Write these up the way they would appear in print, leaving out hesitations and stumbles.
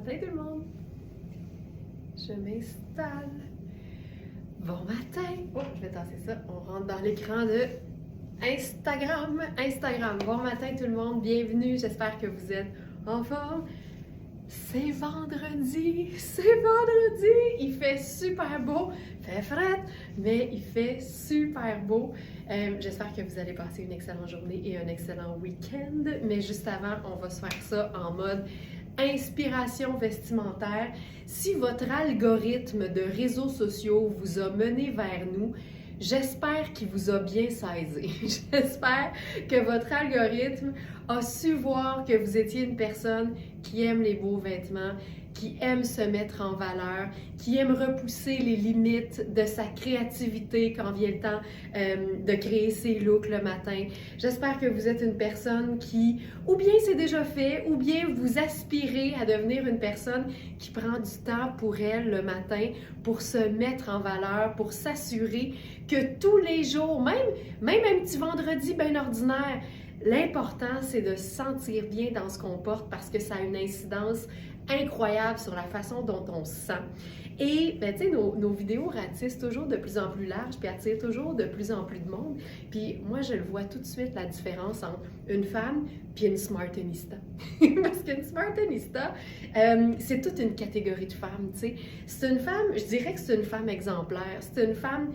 matin tout le monde! Je m'installe. Bon matin! Oh, je vais tasser ça. On rentre dans l'écran de Instagram. Bon matin tout le monde, bienvenue. J'espère que vous êtes en forme. C'est vendredi! Il fait super beau, il fait frais, mais il fait super beau. J'espère que vous allez passer une excellente journée et un excellent week-end. Mais juste avant, on va se faire ça en mode inspiration vestimentaire. Si votre algorithme de réseaux sociaux vous a mené vers nous, j'espère qu'il vous a bien saisi. J'espère que votre algorithme a su voir que vous étiez une personne qui aime les beaux vêtements, qui aime se mettre en valeur, qui aime repousser les limites de sa créativité quand vient le temps de créer ses looks le matin. J'espère que vous êtes une personne qui, ou bien c'est déjà fait, ou bien vous aspirez à devenir une personne qui prend du temps pour elle le matin, pour se mettre en valeur, pour s'assurer que tous les jours, même un petit vendredi bien ordinaire, l'important, c'est de se sentir bien dans ce qu'on porte parce que ça a une incidence incroyable sur la façon dont on se sent. Et, ben, tu sais, nos vidéos ratissent toujours de plus en plus large puis attirent toujours de plus en plus de monde. Puis moi, je le vois tout de suite, la différence entre une femme puis une smartenista. Parce qu'une smartenista, c'est toute une catégorie de femmes, tu sais. C'est une femme, je dirais que c'est une femme exemplaire. C'est une femme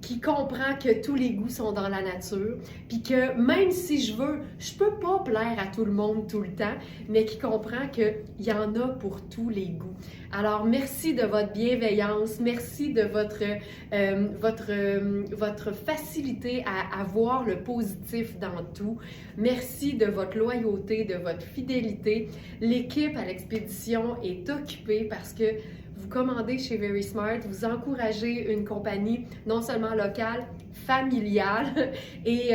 qui comprend que tous les goûts sont dans la nature, puis que même si je peux pas plaire à tout le monde tout le temps, mais qui comprend qu'il y en a pour tous les goûts. Alors, merci de votre bienveillance, merci de votre facilité à voir le positif dans tout. Merci de votre loyauté, de votre fidélité. L'équipe à l'expédition est occupée parce que vous commandez chez Very Smart, vous encouragez une compagnie non seulement locale, familiale, et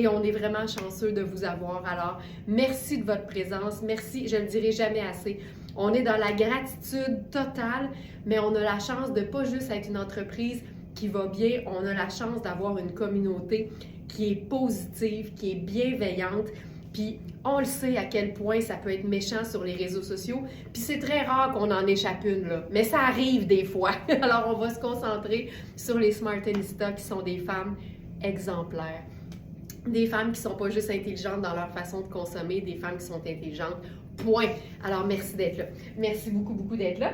on est vraiment chanceux de vous avoir. Alors, merci de votre présence, merci, je ne le dirai jamais assez. On est dans la gratitude totale, mais on a la chance de pas juste être une entreprise qui va bien, on a la chance d'avoir une communauté qui est positive, qui est bienveillante. Puis on le sait à quel point ça peut être méchant sur les réseaux sociaux. Puis c'est très rare qu'on en échappe une, là. Mais ça arrive des fois. Alors on va se concentrer sur les smartenistas qui sont des femmes exemplaires. Des femmes qui ne sont pas juste intelligentes dans leur façon de consommer, des femmes qui sont intelligentes. Point. Alors, merci d'être là. Merci beaucoup d'être là.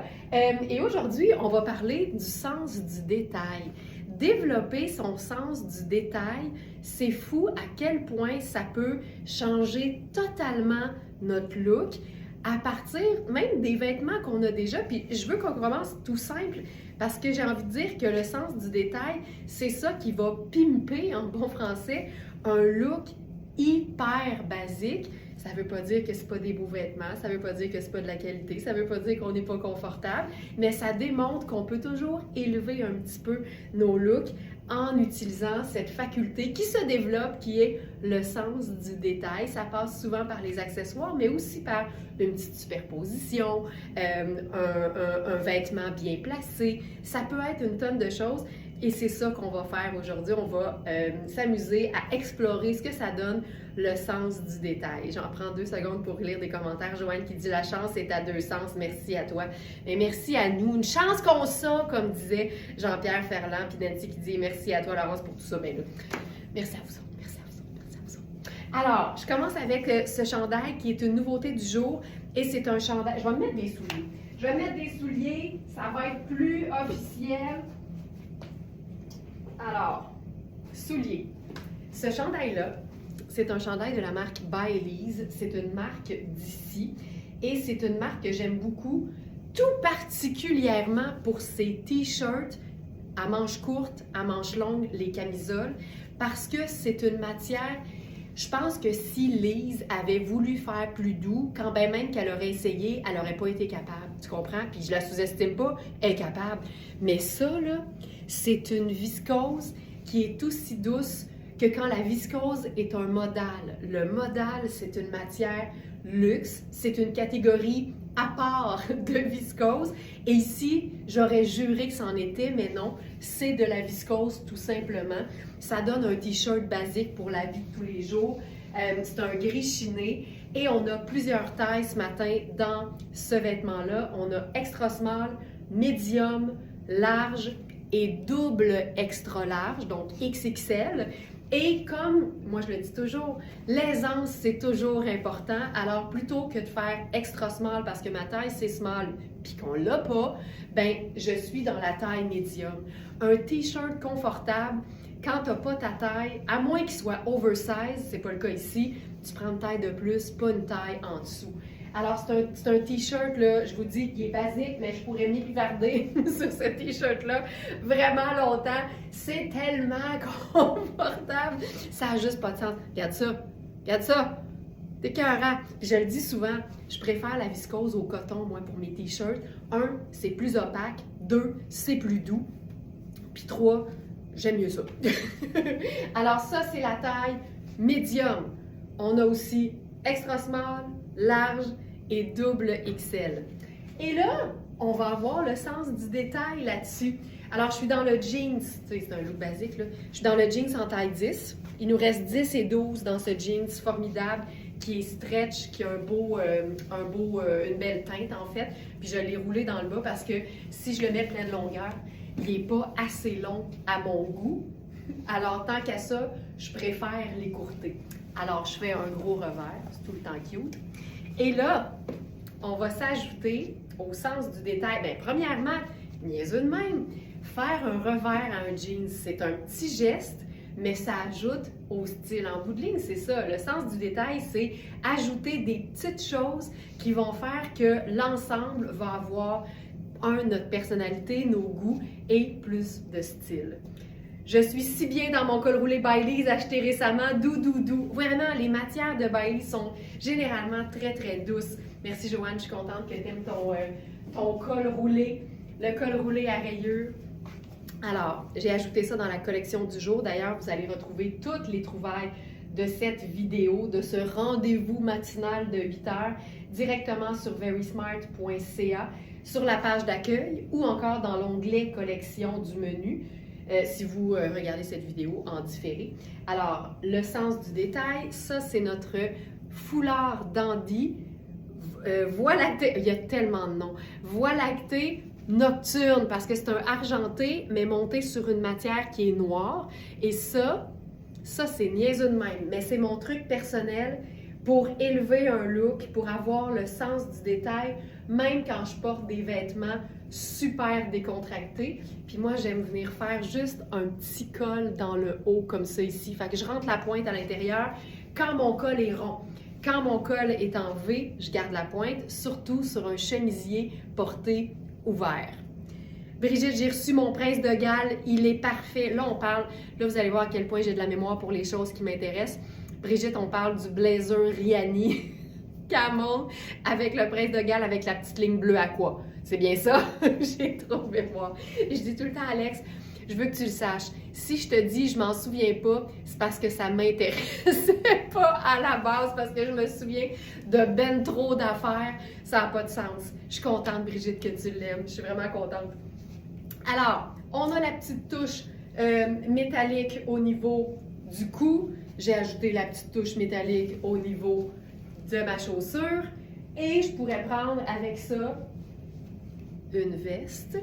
Et aujourd'hui, on va parler du sens du détail. Développer son sens du détail, c'est fou à quel point ça peut changer totalement notre look à partir même des vêtements qu'on a déjà. Puis je veux qu'on commence tout simple parce que j'ai envie de dire que le sens du détail, c'est ça qui va pimper en bon français un look hyper basique. Ça ne veut pas dire que ce pas des beaux vêtements, ça ne veut pas dire que ce pas de la qualité, ça ne veut pas dire qu'on n'est pas confortable, mais ça démontre qu'on peut toujours élever un petit peu nos looks en utilisant cette faculté qui se développe, qui est le sens du détail. Ça passe souvent par les accessoires, mais aussi par une petite superposition, un vêtement bien placé. Ça peut être une tonne de choses. Et c'est ça qu'on va faire aujourd'hui. On va s'amuser à explorer ce que ça donne, le sens du détail. J'en prends 2 secondes pour lire des commentaires. Joanne qui dit « La chance est à 2 sens. Merci à toi. » Mais merci à nous. Une chance qu'on s'a, comme disait Jean-Pierre Ferland. Puis Nancy qui dit « Merci à toi, Laurence, pour tout ça. » Ben là, merci à vous. Alors, je commence avec ce chandail qui est une nouveauté du jour. Et c'est un chandail... Je vais me mettre des souliers. Ça va être plus officiel. Alors, souliers. Ce chandail-là, c'est un chandail de la marque Baileys. C'est une marque d'ici et c'est une marque que j'aime beaucoup, tout particulièrement pour ses t-shirts à manches courtes, à manches longues, les camisoles, parce que c'est une matière, je pense que si Lise avait voulu faire plus doux, quand bien même qu'elle aurait essayé, elle n'aurait pas été capable. Tu comprends? Puis je la sous-estime pas, elle est capable. Mais ça, là, c'est une viscose qui est aussi douce que quand la viscose est un modal. Le modal, c'est une matière luxe, c'est une catégorie à part de viscose. Et ici, j'aurais juré que c'en était, mais non, c'est de la viscose tout simplement. Ça donne un t-shirt basique pour la vie de tous les jours. C'est un gris chiné Et on a plusieurs tailles ce matin dans ce vêtement-là. On a extra small, medium, large et double extra large, donc XXL. Et comme moi je le dis toujours, l'aisance c'est toujours important. Alors plutôt que de faire extra small parce que ma taille c'est small puis qu'on l'a pas, ben je suis dans la taille medium. Un t-shirt confortable, quand t'as pas ta taille, à moins qu'il soit oversize, c'est pas le cas ici, tu prends une taille de plus, pas une taille en dessous. Alors, c'est un t-shirt, là, je vous dis, il est basique, mais je pourrais m'épivarder sur ce t-shirt-là vraiment longtemps. C'est tellement confortable. Ça n'a juste pas de sens. Regarde ça. Regarde ça. C'est écœurant. Puis je le dis souvent, je préfère la viscose au coton, moi, pour mes t-shirts. 1, c'est plus opaque. 2, c'est plus doux. Puis 3, j'aime mieux ça. Alors ça, c'est la taille médium. On a aussi extra small, large et double XL. Et là, on va avoir le sens du détail là-dessus. Alors, je suis dans le jeans, c'est un look basique, là. Je suis dans le jeans en taille 10. Il nous reste 10 et 12 dans ce jeans formidable qui est stretch, qui a une belle teinte en fait. Puis je l'ai roulé dans le bas parce que si je le mets plein de longueur, il n'est pas assez long à mon goût. Alors, tant qu'à ça, je préfère l'écourter. Alors, je fais un gros revers, c'est tout le temps cute. Et là, on va s'ajouter au sens du détail. Bien, premièrement, niaiseux de même, faire un revers à un jeans, c'est un petit geste, mais ça ajoute au style. En bout de ligne, c'est ça. Le sens du détail, c'est ajouter des petites choses qui vont faire que l'ensemble va avoir, notre personnalité, nos goûts et plus de style. Je suis si bien dans mon col roulé Baileys acheté récemment, doux. Vraiment, les matières de Baileys sont généralement très, très douces. Merci Joanne, je suis contente que tu aimes ton col roulé, le col roulé à rayures. Alors, j'ai ajouté ça dans la collection du jour. D'ailleurs, vous allez retrouver toutes les trouvailles de cette vidéo, de ce rendez-vous matinal de 8 heures, directement sur verysmart.ca, sur la page d'accueil ou encore dans l'onglet collection du menu. Si vous regardez cette vidéo en différé. Alors, le sens du détail, ça c'est notre foulard dandy, voie lactée, il y a tellement de noms, voie lactée nocturne parce que c'est un argenté mais monté sur une matière qui est noire et ça c'est niaiseux de même, mais c'est mon truc personnel pour élever un look, pour avoir le sens du détail, même quand je porte des vêtements super décontractés. Puis moi, j'aime venir faire juste un petit col dans le haut, comme ça ici. Fait que je rentre la pointe à l'intérieur quand mon col est rond. Quand mon col est en V, je garde la pointe, surtout sur un chemisier porté ouvert. Brigitte, j'ai reçu mon prince de Galles, il est parfait. Là, vous allez voir à quel point j'ai de la mémoire pour les choses qui m'intéressent. Brigitte, on parle du blazer Riani Camel avec le prince de Galles avec la petite ligne bleue aqua. C'est bien ça? J'ai trop de mémoire. Je dis tout le temps, Alex, je veux que tu le saches. Si je te dis je m'en souviens pas, c'est parce que ça m'intéressait pas à la base, parce que je me souviens de ben trop d'affaires. Ça n'a pas de sens. Je suis contente, Brigitte, que tu l'aimes. Je suis vraiment contente. Alors, on a la petite touche métallique au niveau du cou. J'ai ajouté la petite touche métallique au niveau de ma chaussure. Et je pourrais prendre avec ça une veste.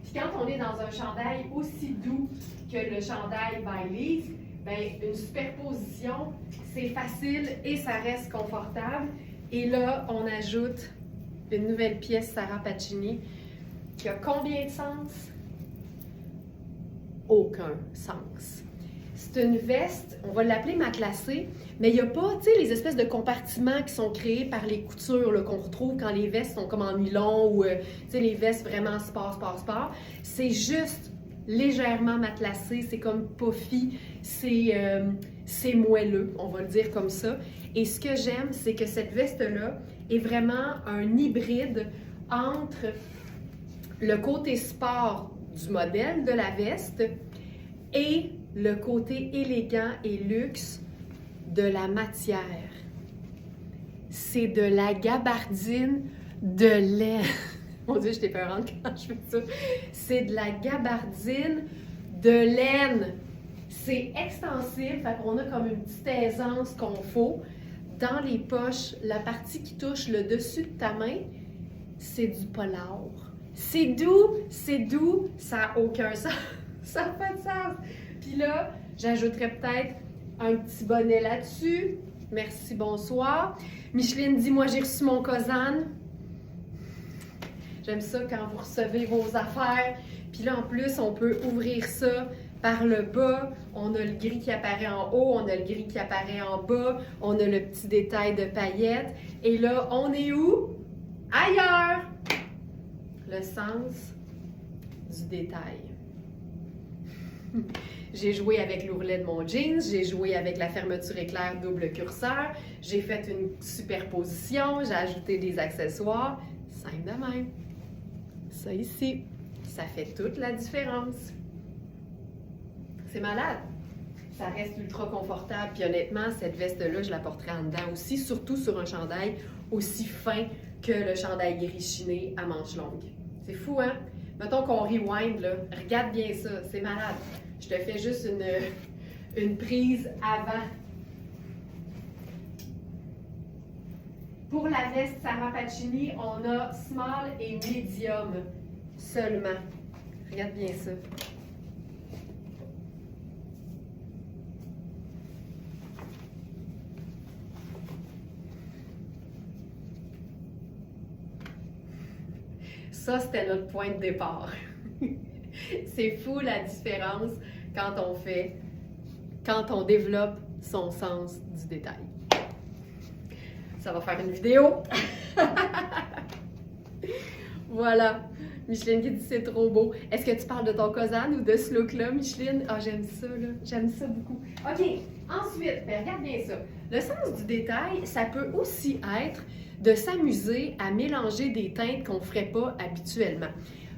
Puis quand on est dans un chandail aussi doux que le chandail Baileys, bien, une superposition, c'est facile et ça reste confortable. Et là, on ajoute une nouvelle pièce Sarah Pacini qui a combien de sens? Aucun sens. C'est une veste, on va l'appeler matelassée, mais il n'y a pas, tu sais, les espèces de compartiments qui sont créés par les coutures là, qu'on retrouve quand les vestes sont comme en nylon ou, tu sais, les vestes vraiment sport. C'est juste légèrement matelassé, c'est comme puffy, c'est moelleux, on va le dire comme ça. Et ce que j'aime, c'est que cette veste-là est vraiment un hybride entre le côté sport du modèle de la veste et le côté élégant et luxe de la matière. C'est de la gabardine de laine. Mon Dieu, j'étais peurante quand je fais ça. C'est de la gabardine de laine. C'est extensible, fait qu'on a comme une petite aisance qu'on faut dans les poches, la partie qui touche le dessus de ta main, c'est du polar. C'est doux, ça n'a aucun sens. Ça n'a pas de sens. Puis là, j'ajouterais peut-être un petit bonnet là-dessus. Merci, bonsoir. Micheline dit, moi j'ai reçu mon Kozan. J'aime ça quand vous recevez vos affaires. Puis là, en plus, on peut ouvrir ça par le bas. On a le gris qui apparaît en haut, on a le gris qui apparaît en bas, on a le petit détail de paillettes. Et là, on est où? Ailleurs! Le sens du détail. J'ai joué avec l'ourlet de mon jeans, j'ai joué avec la fermeture éclair double curseur, j'ai fait une superposition, j'ai ajouté des accessoires. Simple de même. Ça ici, ça fait toute la différence. C'est malade. Ça reste ultra confortable. Puis honnêtement, cette veste-là, je la porterai en dedans aussi, surtout sur un chandail aussi fin que le chandail gris chiné à manches longues. C'est fou, hein? Mettons qu'on rewind, là. Regarde bien ça, c'est malade. Je te fais juste une prise avant. Pour la veste Sarah Pacini, on a small et medium seulement. Regarde bien ça. Ça, c'était notre point de départ. C'est fou la différence quand on développe son sens du détail. Ça va faire une vidéo. Voilà. Micheline qui dit c'est trop beau. Est-ce que tu parles de ton Kozan ou de ce look-là, Micheline? Ah, j'aime ça, là. J'aime ça beaucoup. OK. Ensuite, ben, regarde bien ça. Le sens du détail, ça peut aussi être de s'amuser à mélanger des teintes qu'on ne ferait pas habituellement.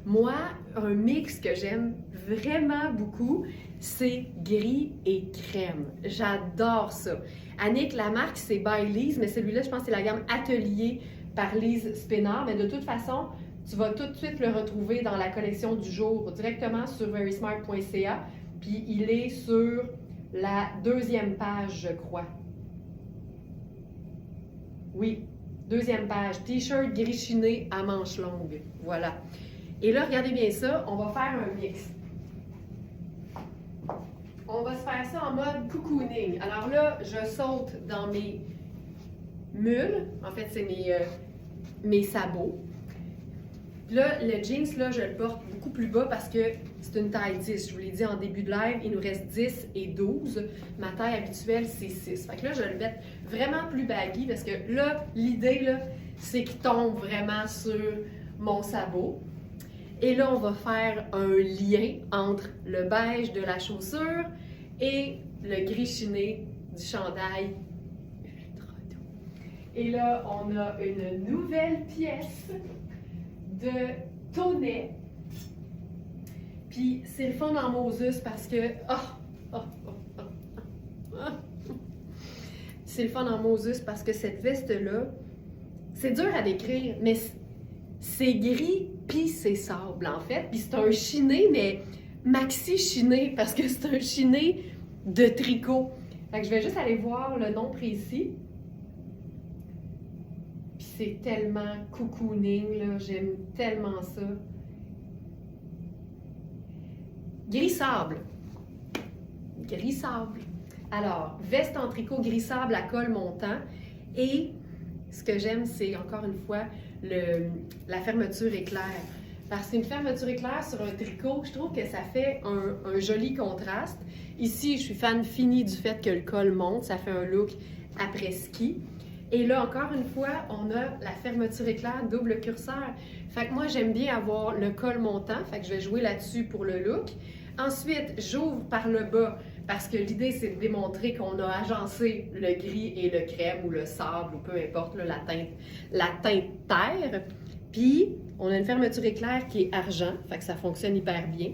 Moi, un mix que j'aime vraiment beaucoup, c'est gris et crème. J'adore ça. Annick, la marque, c'est by Lise, mais celui-là, je pense que c'est la gamme Atelier par Lise Spénard. Mais de toute façon, tu vas tout de suite le retrouver dans la collection du jour, directement sur verysmart.ca. Puis il est sur la 2e page, je crois. Oui, 2e page. T-shirt gris chiné à manches longues. Voilà. Et là, regardez bien ça, on va faire un mix. On va se faire ça en mode cocooning. Alors là, je saute dans mes mules. En fait, c'est mes sabots. Là, le jeans, là, je le porte beaucoup plus bas parce que c'est une taille 10. Je vous l'ai dit en début de live, il nous reste 10 et 12. Ma taille habituelle, c'est 6. Fait que là, je vais le mettre vraiment plus baggy parce que là, l'idée, là, c'est qu'il tombe vraiment sur mon sabot. Et là, on va faire un lien entre le beige de la chaussure et le gris chiné du chandail ultra doux. Et là, on a une nouvelle pièce de tonnet. Puis c'est le fun en Moses parce que... C'est le fun en Moses parce que cette veste-là, c'est dur à décrire, mais c'est gris puis c'est sable en fait. Puis c'est un chiné, mais maxi chiné parce que c'est un chiné de tricot. Fait que je vais juste aller voir le nom précis. Puis c'est tellement cocooning, là. J'aime tellement ça. Gris sable. Gris sable. Alors, veste en tricot gris sable à col montant. Et ce que j'aime, c'est encore une fois la fermeture éclair. Parce qu'une fermeture éclair sur un tricot, je trouve que ça fait un joli contraste. Ici, je suis fan finie du fait que le col monte. Ça fait un look après-ski. Et là, encore une fois, on a la fermeture éclair double curseur. Fait que moi, j'aime bien avoir le col montant. Fait que je vais jouer là-dessus pour le look. Ensuite, j'ouvre par le bas parce que l'idée, c'est de démontrer qu'on a agencé le gris et le crème ou le sable ou peu importe là, la teinte terre. Puis, on a une fermeture éclair qui est argent, fait que ça fonctionne hyper bien.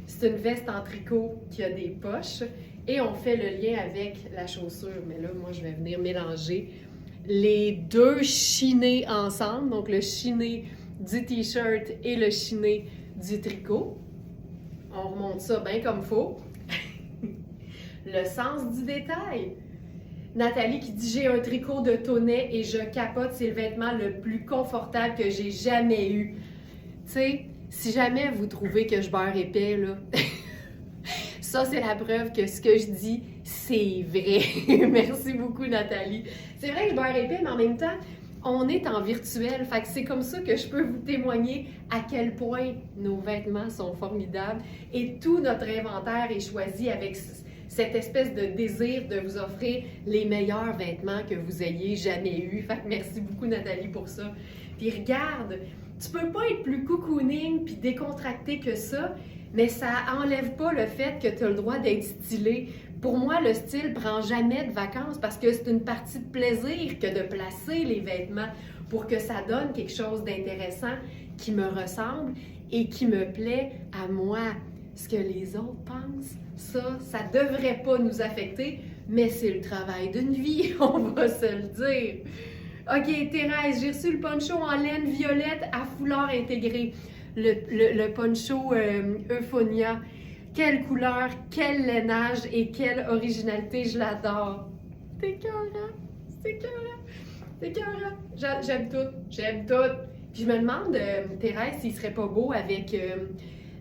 C'est une veste en tricot qui a des poches et on fait le lien avec la chaussure. Mais là, moi, je vais venir mélanger les deux chinés ensemble, donc le chiné du t-shirt et le chiné du tricot. On remonte ça bien comme il faut. Le sens du détail. Nathalie qui dit « J'ai un tricot de Tonnet et je capote, c'est le vêtement le plus confortable que j'ai jamais eu. » Tu sais, si jamais vous trouvez que je beurre épais, là, ça c'est la preuve que ce que je dis, c'est vrai. Merci beaucoup Nathalie. C'est vrai que je beurre épais, mais en même temps, on est en virtuel, fait que c'est comme ça que je peux vous témoigner à quel point nos vêtements sont formidables et tout notre inventaire est choisi avec cette espèce de désir de vous offrir les meilleurs vêtements que vous ayez jamais eu. Fait que merci beaucoup Nathalie pour ça. Puis regarde, tu peux pas être plus cocooning puis décontracté que ça, mais ça enlève pas le fait que tu as le droit d'être stylé. Pour moi, le style prend jamais de vacances parce que c'est une partie de plaisir que de placer les vêtements pour que ça donne quelque chose d'intéressant qui me ressemble et qui me plaît à moi. Ce que les autres pensent, ça devrait pas nous affecter, mais c'est le travail d'une vie, on va se le dire. OK, Thérèse, j'ai reçu le poncho en laine violette à foulard intégré. Le poncho Euphonia. Quelle couleur, quel lainage et quelle originalité, je l'adore. C'est écœurant, c'est écœurant, c'est écœurant. J'aime tout. Puis je me demande, Thérèse, s'il serait pas beau avec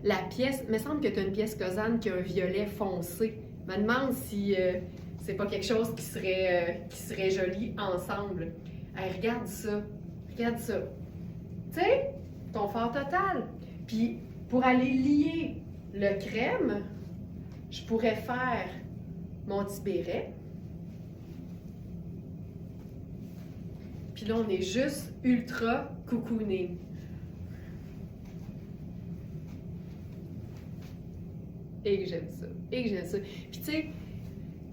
la pièce, il me semble que tu as une pièce Cosane qui a un violet foncé. Je me demande si c'est pas quelque chose qui serait joli ensemble. Hey, regarde ça. Tu sais, confort total. Puis pour aller lier le crème, je pourrais faire mon petit béret. Puis là, on est juste ultra cocooning. Et que j'aime ça. Puis tu sais,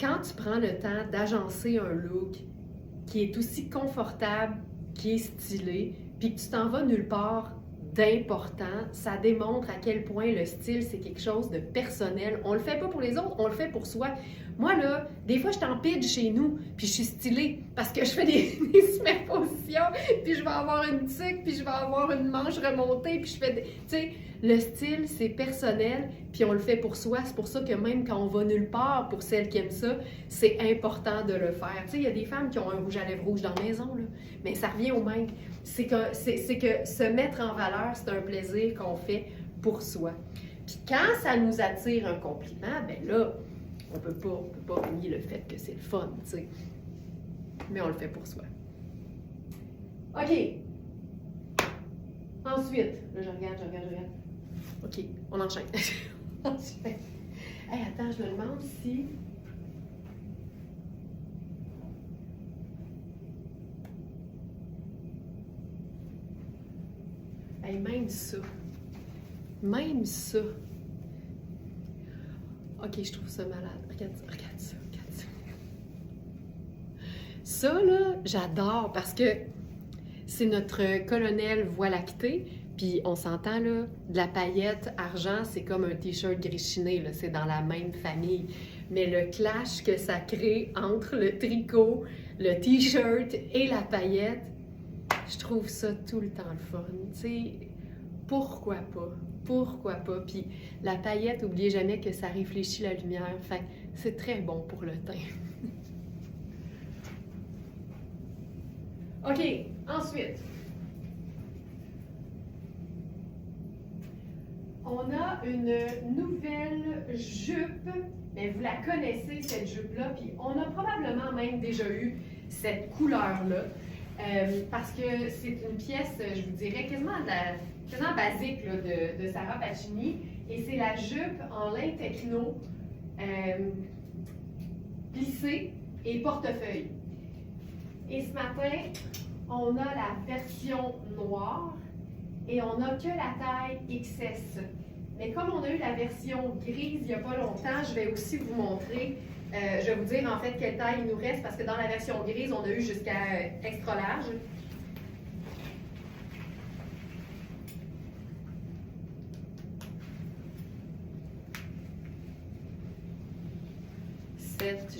quand tu prends le temps d'agencer un look qui est aussi confortable, qui est stylé, puis que tu t'en vas nulle part d'important, ça démontre à quel point le style, c'est quelque chose de personnel. On le fait pas pour les autres, on le fait pour soi. Moi, là, des fois, je t'empile chez nous, puis je suis stylée, parce que je fais des superpositions, puis je vais avoir une tuque, puis je vais avoir une manche remontée, puis je fais des... Tu sais, le style, c'est personnel, puis on le fait pour soi. C'est pour ça que même quand on va nulle part, pour celles qui aiment ça, c'est important de le faire. Tu sais, il y a des femmes qui ont un rouge à lèvres rouge dans la maison, là, mais ça revient au même. C'est que se mettre en valeur, c'est un plaisir qu'on fait pour soi. Puis quand ça nous attire un compliment, ben là, on peut pas nier le fait que c'est le fun, tu sais. Mais on le fait pour soi. OK. Ensuite, là, je regarde. OK, on enchaîne. Hey, attends, je me demande si... Hey, même ça. OK, je trouve ça malade. Regarde ça. Ça, là, j'adore parce que c'est notre colonel Voie lactée. Puis on s'entend, là, de la paillette argent, c'est comme un t-shirt grichiné, là, c'est dans la même famille. Mais le clash que ça crée entre le tricot, le t-shirt et la paillette, je trouve ça tout le temps le fun. Tu sais, pourquoi pas? Puis la paillette, n'oubliez jamais que ça réfléchit la lumière. Fait que c'est très bon pour le teint. OK, ensuite. On a une nouvelle jupe, mais vous la connaissez cette jupe-là, puis on a probablement même déjà eu cette couleur-là, parce que c'est une pièce, je vous dirais, quasiment basique là, de Sarah Pacini, et c'est la jupe en lin techno plissée et portefeuille. Et ce matin, on a la version noire, et on n'a que la taille XS. Mais comme on a eu la version grise il n'y a pas longtemps, je vais aussi vous montrer, je vais vous dire en fait quelle taille il nous reste, parce que dans la version grise, on a eu jusqu'à extra large. Cette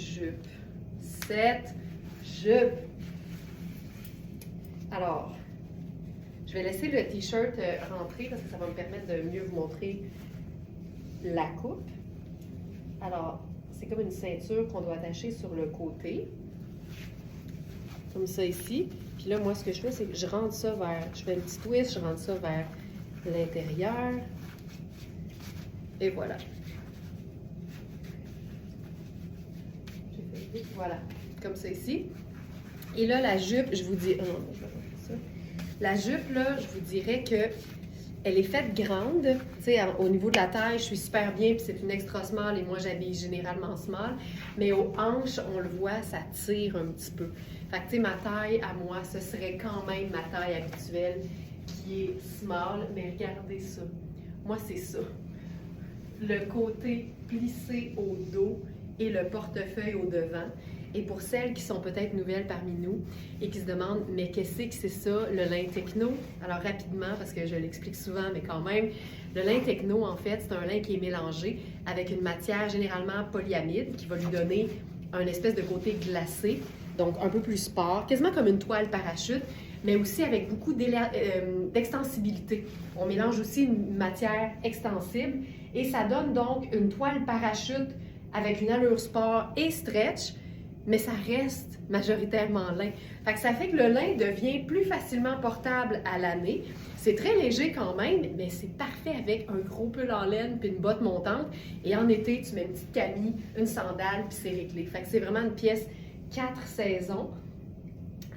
jupe. Alors, je vais laisser le t-shirt rentrer parce que ça va me permettre de mieux vous montrer la coupe. Alors, c'est comme une ceinture qu'on doit attacher sur le côté. comme ça ici. Puis là, moi, ce que je fais, c'est que je rentre ça je fais un petit twist, je rentre ça vers l'intérieur. Et voilà. Voilà, comme ça ici. Et là, la jupe, je vous dis... Oh, je vais faire ça. La jupe, là, je vous dirais que elle est faite grande. Tu sais, au niveau de la taille, je suis super bien, puis c'est une extra small, et moi, j'habille généralement small. Mais aux hanches, on le voit, ça tire un petit peu. Fait que, tu sais, ma taille, à moi, ce serait quand même ma taille habituelle, qui est small. Mais regardez ça. Moi, c'est ça. Le côté plissé au dos et le portefeuille au devant. Et pour celles qui sont peut-être nouvelles parmi nous et qui se demandent, mais qu'est-ce que c'est ça, le lin techno? Alors rapidement, parce que je l'explique souvent, mais quand même, le lin techno, en fait, c'est un lin qui est mélangé avec une matière généralement polyamide qui va lui donner un espèce de côté glacé, donc un peu plus sport, quasiment comme une toile parachute, mais aussi avec beaucoup d'extensibilité. On mélange aussi une matière extensible et ça donne donc une toile parachute avec une allure sport et stretch, mais ça reste majoritairement lin. Fait que ça fait que le lin devient plus facilement portable à l'année. C'est très léger quand même, mais c'est parfait avec un gros pull en laine puis une botte montante. Et en été, tu mets une petite camie, une sandale, puis c'est réglé. Fait que c'est vraiment une pièce 4 saisons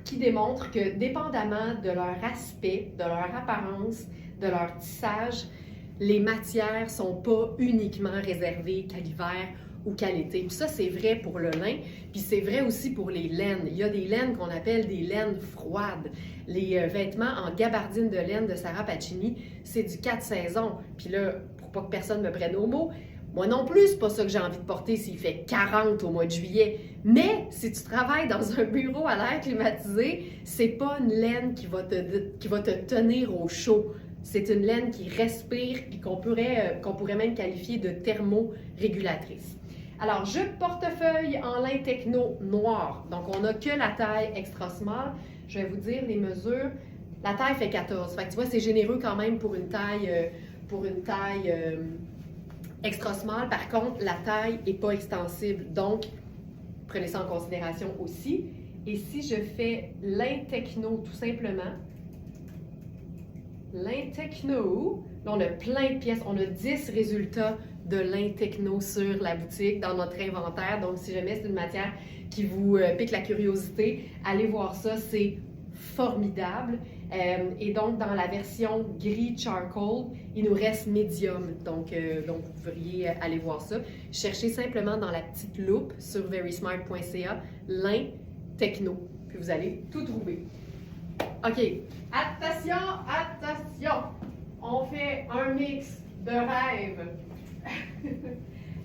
qui démontre que, dépendamment de leur aspect, de leur apparence, de leur tissage, les matières ne sont pas uniquement réservées qu'à l'hiver ou qu'à l'été. Puis ça, c'est vrai pour le lin, puis c'est vrai aussi pour les laines. Il y a des laines qu'on appelle des laines froides. Les vêtements en gabardine de laine de Sarah Pacini, c'est du 4 saisons. Puis là, pour pas que personne me prenne au mot, moi non plus, c'est pas ça que j'ai envie de porter s'il fait 40 au mois de juillet. Mais si tu travailles dans un bureau à l'air climatisé, c'est pas une laine qui va te tenir au chaud. C'est une laine qui respire et qu'on pourrait même qualifier de thermorégulatrice. Alors, jupe portefeuille en lin techno noir. Donc, on n'a que la taille extra small. Je vais vous dire les mesures. La taille fait 14. Fait que tu vois, c'est généreux quand même pour une taille extra small. Par contre, la taille n'est pas extensible. Donc, prenez ça en considération aussi. Et si je fais lin techno tout simplement, lin techno, là on a plein de pièces, on a 10 résultats de lin techno sur la boutique, dans notre inventaire. Donc si jamais c'est une matière qui vous pique la curiosité, allez voir ça, c'est formidable. Et donc dans la version gris charcoal, il nous reste medium, donc vous pourriez aller voir ça. Cherchez simplement dans la petite loupe sur verysmart.ca lin techno, puis vous allez tout trouver. OK, attention, attention! On fait un mix de rêve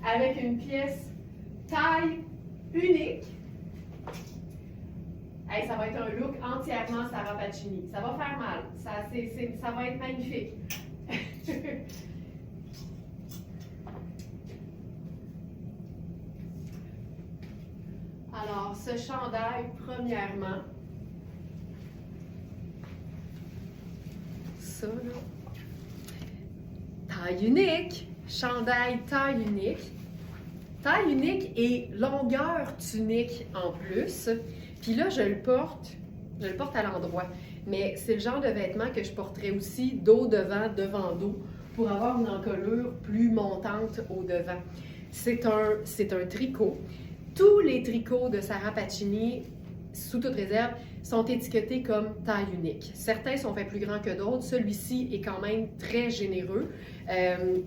avec une pièce taille unique. Hey, ça va être un look entièrement Sarah Pacini. Ça va faire mal. Ça va être magnifique. Alors, ce chandail, premièrement, ça, là. Taille unique, chandail taille unique. Taille unique et longueur tunique en plus. Puis là, je le porte à l'endroit. Mais c'est le genre de vêtement que je porterais aussi dos devant dos, pour avoir une encolure plus montante au devant. C'est un tricot. Tous les tricots de Sarah Pacini, sous toute réserve, sont étiquetés comme taille unique. Certains sont faits plus grands que d'autres. Celui-ci est quand même très généreux.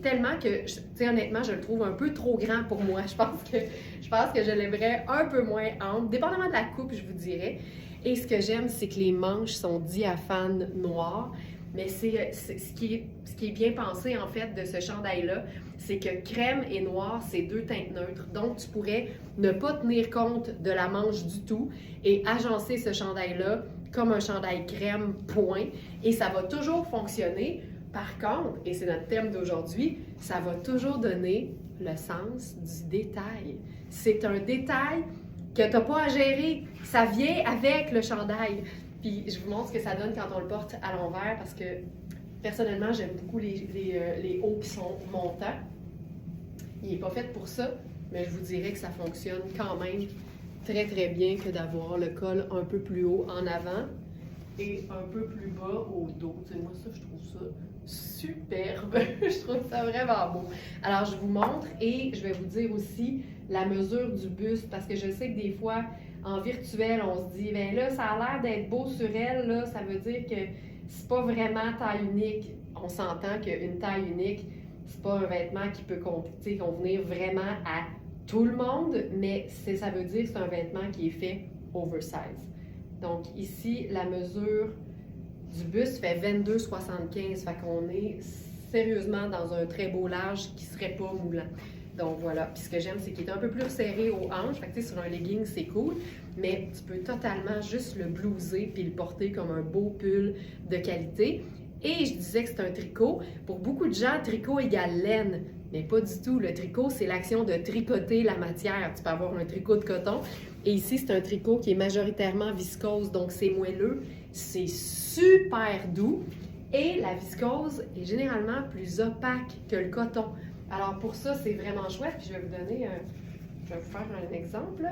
Tellement que, honnêtement, je le trouve un peu trop grand pour moi. Je pense que je l'aimerais un peu moins ample, dépendamment de la coupe, je vous dirais. Et ce que j'aime, c'est que les manches sont diaphanes noires. Mais ce qui est bien pensé, en fait, de ce chandail-là, c'est que crème et noir, c'est deux teintes neutres. Donc, tu pourrais ne pas tenir compte de la manche du tout et agencer ce chandail-là comme un chandail crème, point. Et ça va toujours fonctionner. Par contre, et c'est notre thème d'aujourd'hui, ça va toujours donner le sens du détail. C'est un détail que tu n'as pas à gérer. Ça vient avec le chandail. Puis je vous montre ce que ça donne quand on le porte à l'envers parce que personnellement, j'aime beaucoup les hauts qui sont montants. Il n'est pas fait pour ça, mais je vous dirais que ça fonctionne quand même très très bien que d'avoir le col un peu plus haut en avant et un peu plus bas au dos. Tu sais, moi ça, je trouve ça superbe. Je trouve ça vraiment beau. Alors, je vous montre et je vais vous dire aussi la mesure du buste parce que je sais que des fois, en virtuel, on se dit, ben là, ça a l'air d'être beau sur elle, là, ça veut dire que c'est pas vraiment taille unique. On s'entend qu'une taille unique, c'est pas un vêtement qui peut convenir vraiment à tout le monde, mais ça veut dire que c'est un vêtement qui est fait oversize. Donc ici, la mesure du buste fait 22,75, fait qu'on est sérieusement dans un très beau large qui serait pas moulant. Donc voilà, puis ce que j'aime, c'est qu'il est un peu plus serré aux hanches, fait que sur un legging, c'est cool, mais tu peux totalement juste le blouser puis le porter comme un beau pull de qualité. Et je disais que c'est un tricot. Pour beaucoup de gens, tricot égale laine, mais pas du tout. Le tricot, c'est l'action de tricoter la matière. Tu peux avoir un tricot de coton. Et ici, c'est un tricot qui est majoritairement viscose, donc c'est moelleux, c'est super doux. Et la viscose est généralement plus opaque que le coton. Alors pour ça, c'est vraiment chouette. Puis je vais vous donner je vais vous faire un exemple.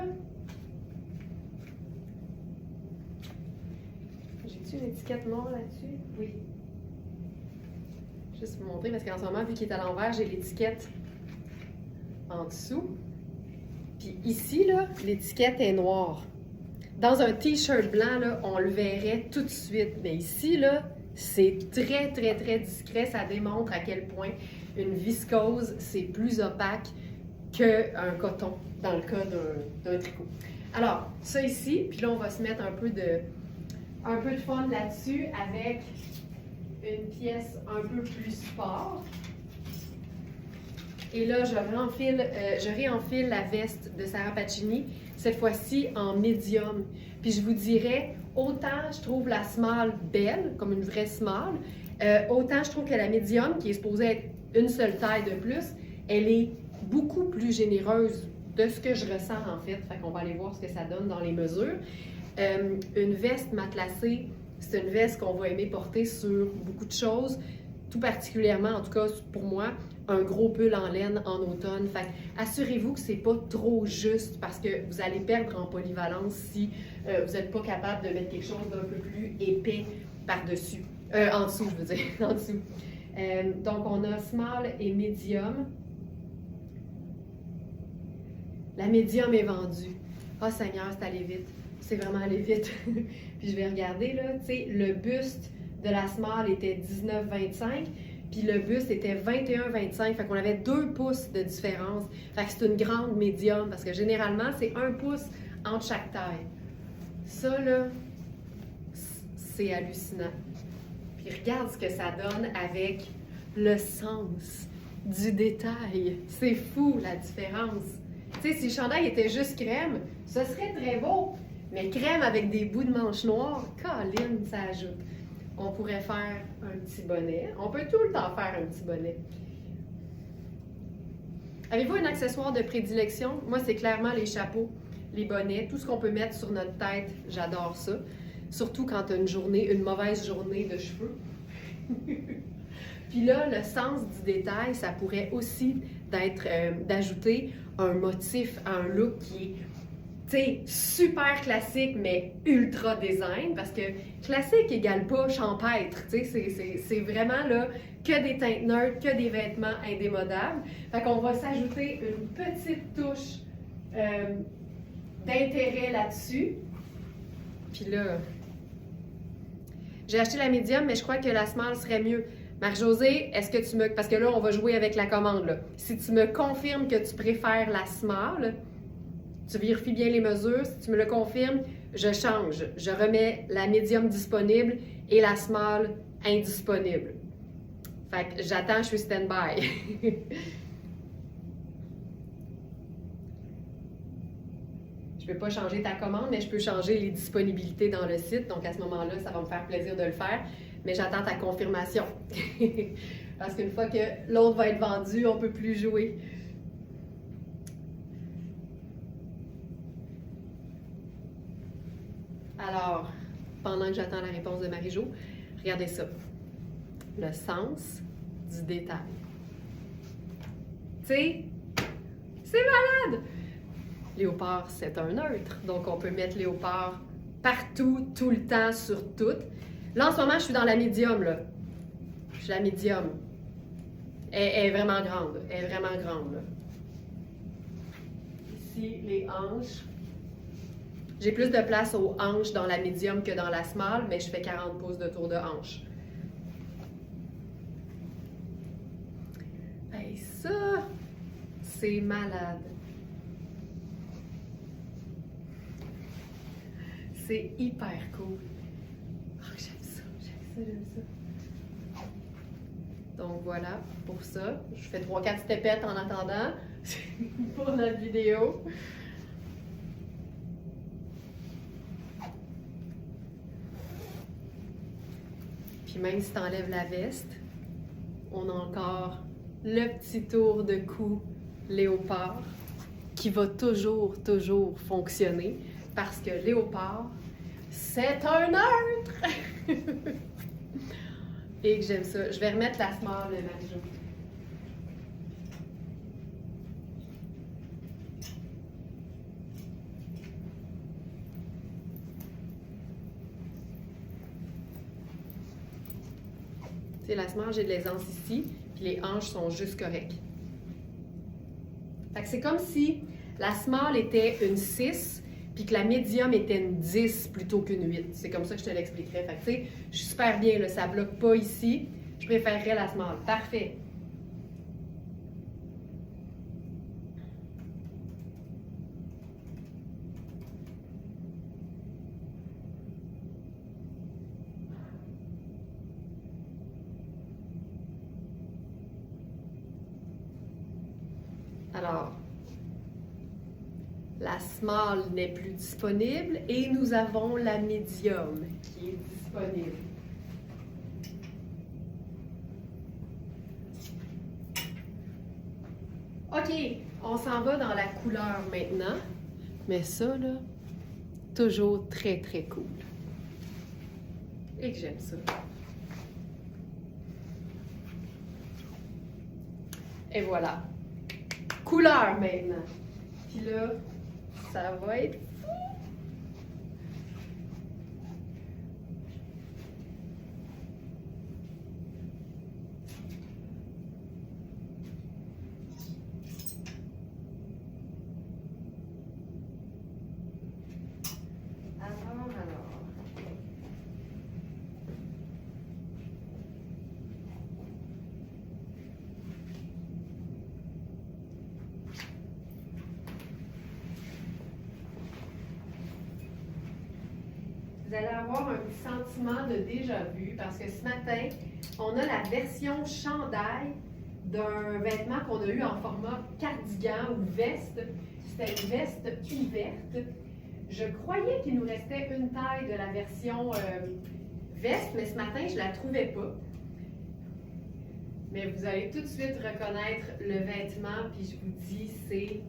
J'ai-tu une étiquette noire là-dessus? Oui. Juste vous montrer, parce qu'en ce moment, vu qu'il est à l'envers, j'ai l'étiquette en dessous. Puis ici, là, l'étiquette est noire. Dans un t-shirt blanc, là, on le verrait tout de suite. Mais ici, là, c'est très, très, très discret. Ça démontre à quel point une viscose, c'est plus opaque qu'un coton, dans le cas d'un tricot. Alors, ça ici, puis là, on va se mettre un peu de fun là-dessus avec une pièce un peu plus sport. Et là, je réenfile la veste de Sarah Pacini, cette fois-ci en médium. Puis je vous dirais, autant je trouve la small belle, comme une vraie small, autant je trouve que la médium, qui est supposée être une seule taille de plus, elle est beaucoup plus généreuse de ce que je ressens en fait. Fait qu'on va aller voir ce que ça donne dans les mesures. Une veste matelassée, c'est une veste qu'on va aimer porter sur beaucoup de choses, tout particulièrement, en tout cas pour moi, un gros pull en laine en automne. Fait assurez-vous que c'est pas trop juste parce que vous allez perdre en polyvalence si vous n'êtes pas capable de mettre quelque chose d'un peu plus épais par-dessus. En dessous, je veux dire, en dessous. Donc, on a small et medium. La médium est vendue. Ah, Seigneur, c'est allé vite. C'est vraiment allé vite. Puis je vais regarder, là, tu sais, le buste de la small était 19,25, puis le buste était 21,25. Fait qu'on avait 2 pouces de différence. Fait que c'est une grande médium, parce que généralement, c'est 1 pouce entre chaque taille. Ça, là, c'est hallucinant. Puis regarde ce que ça donne avec le sens du détail. C'est fou, la différence. Tu sais, si le chandail était juste crème, ce serait très beau. Mais crème avec des bouts de manches noires, câline, ça ajoute. On pourrait faire un petit bonnet. On peut tout le temps faire un petit bonnet. Avez-vous un accessoire de prédilection? Moi, c'est clairement les chapeaux, les bonnets, tout ce qu'on peut mettre sur notre tête. J'adore ça. Surtout quand tu as une mauvaise journée de cheveux. Puis là, le sens du détail, ça pourrait aussi d'ajouter un motif à un look qui est, tu sais, super classique, mais ultra design, parce que classique égale pas champêtre, tu sais, c'est vraiment là que des teintes neutres, que des vêtements indémodables. Fait qu'on va s'ajouter une petite touche d'intérêt là-dessus. Puis là, j'ai acheté la médium, mais je crois que la small serait mieux. Marie-Josée, est-ce que tu me... Parce que là, on va jouer avec la commande, là. Si tu me confirmes que tu préfères la small, tu vérifies bien les mesures. Si tu me le confirmes, je change. Je remets la médium disponible et la small indisponible. Fait que j'attends, je suis stand-by. Je ne peux pas changer ta commande, mais je peux changer les disponibilités dans le site. Donc, à ce moment-là, ça va me faire plaisir de le faire. Mais j'attends ta confirmation. Parce qu'une fois que l'autre va être vendu, on ne peut plus jouer. Alors, pendant que j'attends la réponse de Marie-Jo, regardez ça. Le sens du détail. Tu sais, c'est malade! Léopard, c'est un neutre, donc on peut mettre léopard partout, tout le temps, sur tout. Là, en ce moment, je suis dans la médium, là. Je suis la médium. Elle est vraiment grande. Elle est vraiment grande, là. Ici, les hanches. J'ai plus de place aux hanches dans la médium que dans la small, mais je fais 40 pouces de tour de hanche. Hey, ça, c'est malade. C'est hyper cool. Oh, j'aime ça, j'aime ça. Donc voilà, pour ça, je fais 3-4 stepettes en attendant pour notre vidéo. Puis même si tu enlèves la veste, on a encore le petit tour de cou léopard qui va toujours fonctionner parce que léopard, c'est un neutre! Et que j'aime ça. Je vais remettre la small de Marie-Jo. Tu sais, la small, j'ai de l'aisance ici, puis les hanches sont juste correctes. Fait que c'est comme si la small était une 6, puis que la médium était une 10 plutôt qu'une 8. C'est comme ça que je te l'expliquerais. Fait que tu sais, je suis super bien, là, ça bloque pas ici. Je préférerais la small. Parfait. Alors, la small n'est plus disponible et nous avons la médium qui est disponible. OK, on s'en va dans la couleur maintenant. Mais ça, là, toujours très cool. Et que j'aime ça. Et voilà. Couleur maintenant. Puis là, ça va être fou. Alors. Vous allez avoir un petit sentiment de déjà-vu parce que ce matin, on a la version chandail d'un vêtement qu'on a eu en format cardigan ou veste. C'était une veste ouverte. Je croyais qu'il nous restait une taille de la version veste, mais ce matin, je ne la trouvais pas. Mais vous allez tout de suite reconnaître le vêtement, puis je vous dis, c'est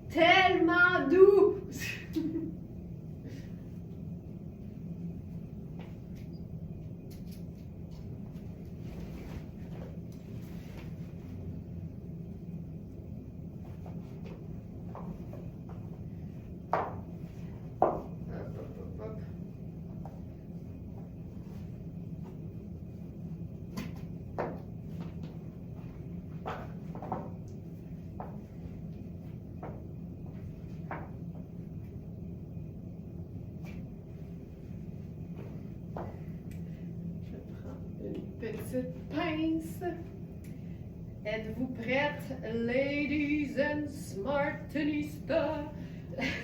tellement doux! Petite pince. Êtes-vous prêtes, ladies and smartinistas?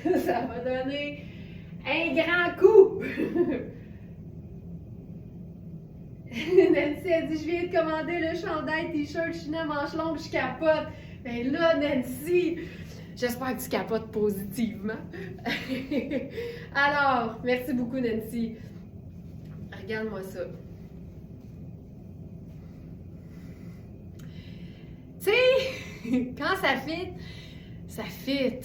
Ça va donner un grand coup! Nancy a dit, je viens de commander le chandail t-shirt chinois manche longue, je capote. Mais là, Nancy, j'espère que tu capotes positivement. Alors, merci beaucoup, Nancy. Regarde-moi ça. Tu sais, quand ça fit, ça fit.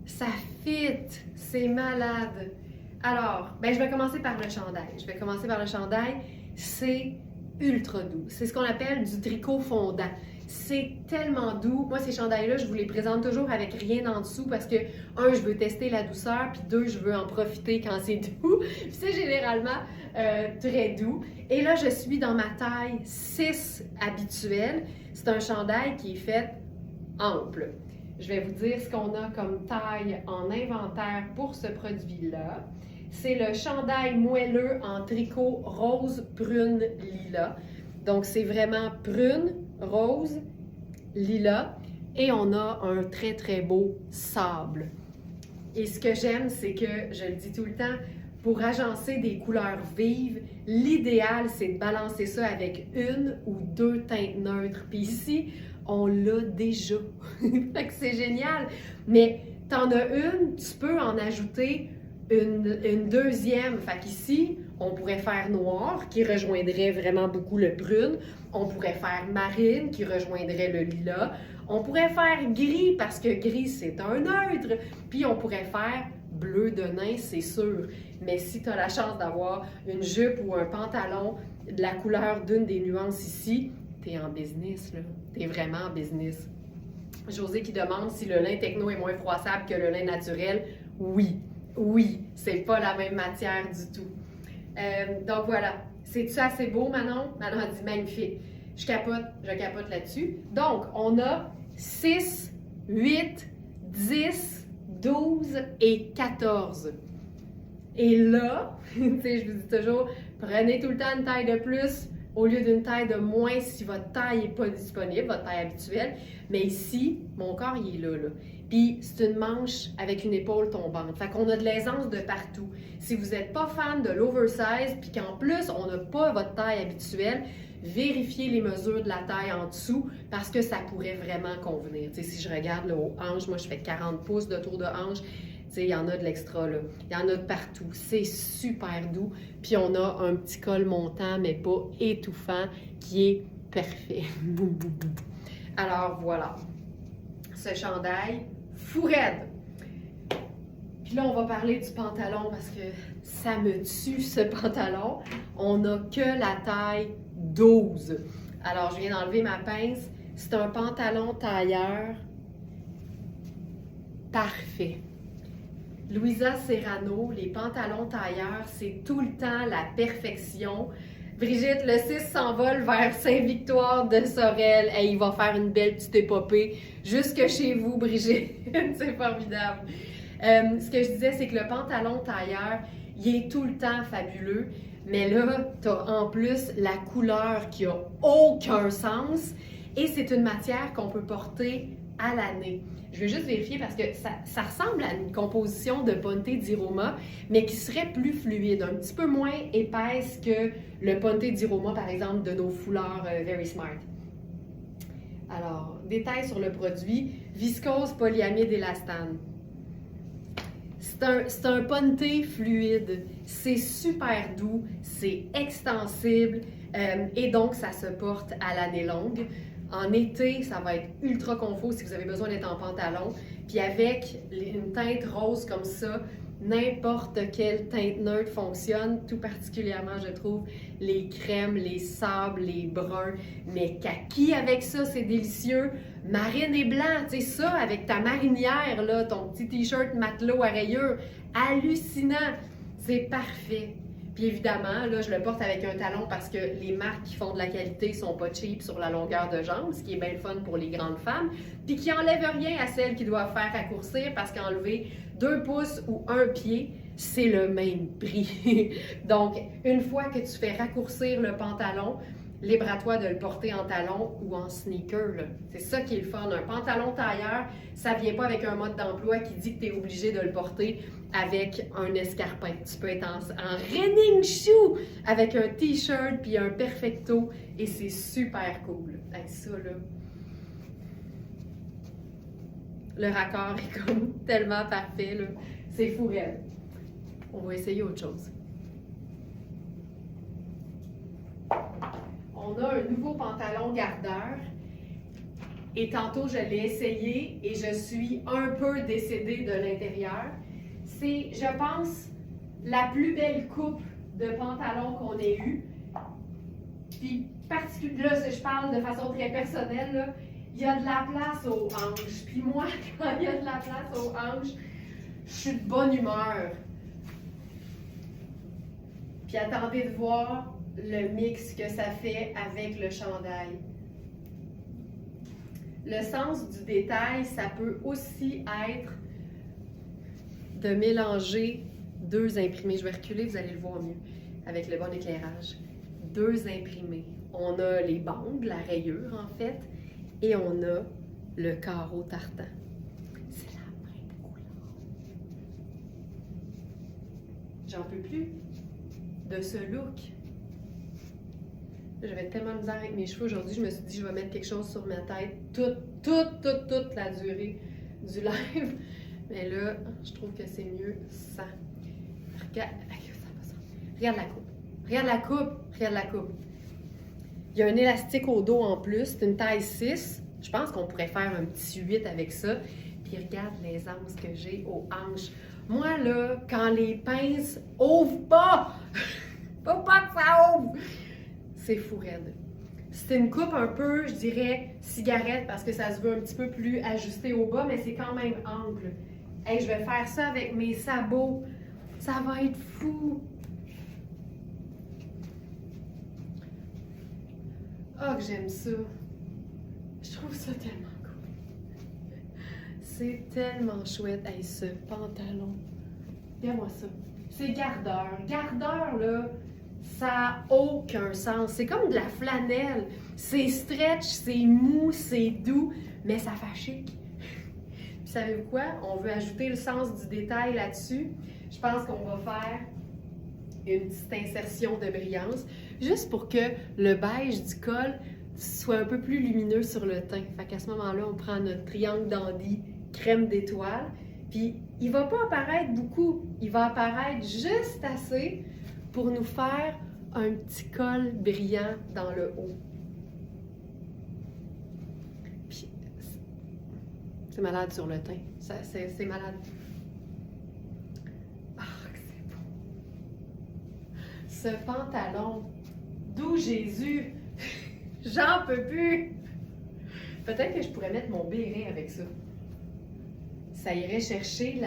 Ça fit. C'est malade. Alors, je vais commencer par le chandail. C'est ultra doux. C'est ce qu'on appelle du tricot fondant. C'est tellement doux. Moi, ces chandails-là, je vous les présente toujours avec rien en dessous parce que, un, je veux tester la douceur, puis deux, je veux en profiter quand c'est doux. Puis c'est généralement très doux. Et là, je suis dans ma taille 6 habituelle. C'est un chandail qui est fait ample. Je vais vous dire ce qu'on a comme taille en inventaire pour ce produit-là. C'est le chandail moelleux en tricot rose, prune, lilas. Donc, c'est vraiment prune, rose, lilas. Et on a un très, très beau sable. Et ce que j'aime, c'est que, je le dis tout le temps, pour agencer des couleurs vives, l'idéal, c'est de balancer ça avec une ou deux teintes neutres. Puis ici, on l'a déjà. Fait que c'est génial. Mais t'en as une, tu peux en ajouter une deuxième. Fait qu'ici, on pourrait faire noir, qui rejoindrait vraiment beaucoup le prune. On pourrait faire marine, qui rejoindrait le lilas. On pourrait faire gris, parce que gris, c'est un neutre. Puis on pourrait faire bleu de nain, c'est sûr. Mais si tu as la chance d'avoir une jupe ou un pantalon de la couleur d'une des nuances ici, t'es en business, là. T'es vraiment en business. José qui demande si le lin techno est moins froissable que le lin naturel. Oui, c'est pas la même matière du tout. Donc voilà. C'est-tu assez beau, Manon? Manon a dit magnifique. Je capote là-dessus. Donc, on a 6, 8, 10, 12 et 14. Et là, tu sais, je vous dis toujours, prenez tout le temps une taille de plus au lieu d'une taille de moins si votre taille n'est pas disponible, votre taille habituelle. Mais ici, mon corps, il est là. Puis, c'est une manche avec une épaule tombante. Fait qu'on a de l'aisance de partout. Si vous n'êtes pas fan de l'oversize, puis qu'en plus, on n'a pas votre taille habituelle, vérifiez les mesures de la taille en dessous parce que ça pourrait vraiment convenir. Tu sais, si je regarde là, aux hanches, moi, je fais 40 pouces de tour de hanche. Tu sais, il y en a de l'extra, là. Il y en a de partout. C'est super doux. Puis on a un petit col montant, mais pas étouffant, qui est parfait. Alors, voilà. Ce chandail, fou raide. Puis là, on va parler du pantalon parce que ça me tue, ce pantalon. On n'a que la taille 12. Alors, je viens d'enlever ma pince. C'est un pantalon tailleur parfait. Louisa Serrano, les pantalons tailleurs, c'est tout le temps la perfection. Brigitte, le 6 s'envole vers Saint-Victoire de Sorel. Hey, il va faire une belle petite épopée jusque chez vous, Brigitte. C'est formidable. Ce que je disais, c'est que le pantalon tailleur, il est tout le temps fabuleux. Mais là, tu as en plus la couleur qui a aucun sens. Et c'est une matière qu'on peut porter à l'année. Je vais juste vérifier parce que ça ressemble à une composition de Ponte di Roma, mais qui serait plus fluide, un petit peu moins épaisse que le Ponte di Roma, par exemple, de nos foulards Very Smart. Alors, détails sur le produit, viscose, polyamide, élastane. C'est un ponte fluide, c'est super doux, c'est extensible et donc ça se porte à l'année longue. En été, ça va être ultra confort si vous avez besoin d'être en pantalon. Puis avec une teinte rose comme ça, n'importe quelle teinte neutre fonctionne, tout particulièrement, je trouve, les crèmes, les sables, les bruns. Mais kaki avec ça, c'est délicieux. Marine et blanc, tu sais, ça avec ta marinière, là, ton petit t-shirt matelot à rayures, hallucinant. C'est parfait. Puis évidemment, là, je le porte avec un talon parce que les marques qui font de la qualité sont pas cheap sur la longueur de jambe, ce qui est bien le fun pour les grandes femmes, puis qui enlève rien à celles qui doivent faire raccourcir parce qu'enlever 2 pouces ou 1 pied, c'est le même prix. Donc, une fois que tu fais raccourcir le pantalon, libre à toi de le porter en talon ou en sneaker. C'est ça qui est le fun. Un pantalon tailleur, ça vient pas avec un mode d'emploi qui dit que tu es obligé de le porter avec un escarpin. Tu peux être en running shoe avec un t-shirt puis un perfecto et c'est super cool. Avec ça, là, le raccord est comme tellement parfait. Là. C'est fou réel. On va essayer autre chose. On a un nouveau pantalon gardeur et tantôt je l'ai essayé et je suis un peu décédée de l'intérieur. C'est, je pense, la plus belle coupe de pantalon qu'on ait eue. Puis, là, je parle de façon très personnelle, là, il y a de la place aux hanches. Puis moi, quand il y a de la place aux hanches, je suis de bonne humeur. Puis attendez de voir le mix que ça fait avec le chandail. Le sens du détail, ça peut aussi être de mélanger deux imprimés. Je vais reculer, vous allez le voir mieux avec le bon éclairage. Deux imprimés. On a les bandes, la rayure en fait, et on a le carreau tartan. C'est la même couleur. J'en peux plus de ce look. J'avais tellement de misère avec mes cheveux aujourd'hui, je me suis dit je vais mettre quelque chose sur ma tête toute la durée du live. Mais là, je trouve que c'est mieux sans. Regarde, regarde la coupe. Regarde la coupe. Regarde la coupe. Il y a un élastique au dos en plus. C'est une taille 6. Je pense qu'on pourrait faire un petit 8 avec ça. Puis regarde les anses que j'ai aux hanches. Moi, là, quand les pinces ouvrent pas, faut pas que ça ouvre. C'est fou raide. C'est une coupe un peu, je dirais, cigarette parce que ça se veut un petit peu plus ajusté au bas, mais c'est quand même ample. Hey, je vais faire ça avec mes sabots. Ça va être fou. Oh, que j'aime ça. Je trouve ça tellement cool. C'est tellement chouette. Hey, ce pantalon. Regarde-moi ça. C'est gardeur. Gardeur, là, ça n'a aucun sens. C'est comme de la flanelle. C'est stretch, c'est mou, c'est doux, mais ça fait chic. Puis savez-vous quoi? On veut ajouter le sens du détail là-dessus. Je pense qu'on va faire une petite insertion de brillance, juste pour que le beige du col soit un peu plus lumineux sur le teint. Fait qu'à ce moment-là, on prend notre triangle dandy crème d'étoile, puis il va pas apparaître beaucoup, il va apparaître juste assez pour nous faire un petit col brillant dans le haut. Puis, c'est malade sur le teint, c'est malade. Ce pantalon, d'où Jésus, j'en peux plus. Peut-être que je pourrais mettre mon béret avec ça. Ça irait chercher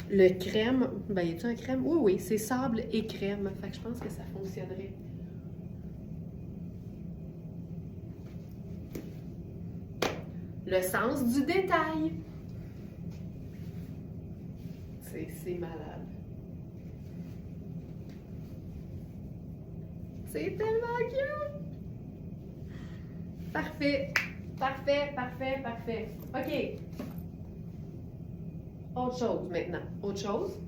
le crème. Ben, y a-t-il un crème? Oui, oui, c'est sable et crème. Fait que je pense que ça fonctionnerait. Le sens du détail. C'est malade. C'est tellement cute! Parfait, parfait, parfait, parfait. OK. Autre chose maintenant. Autre chose.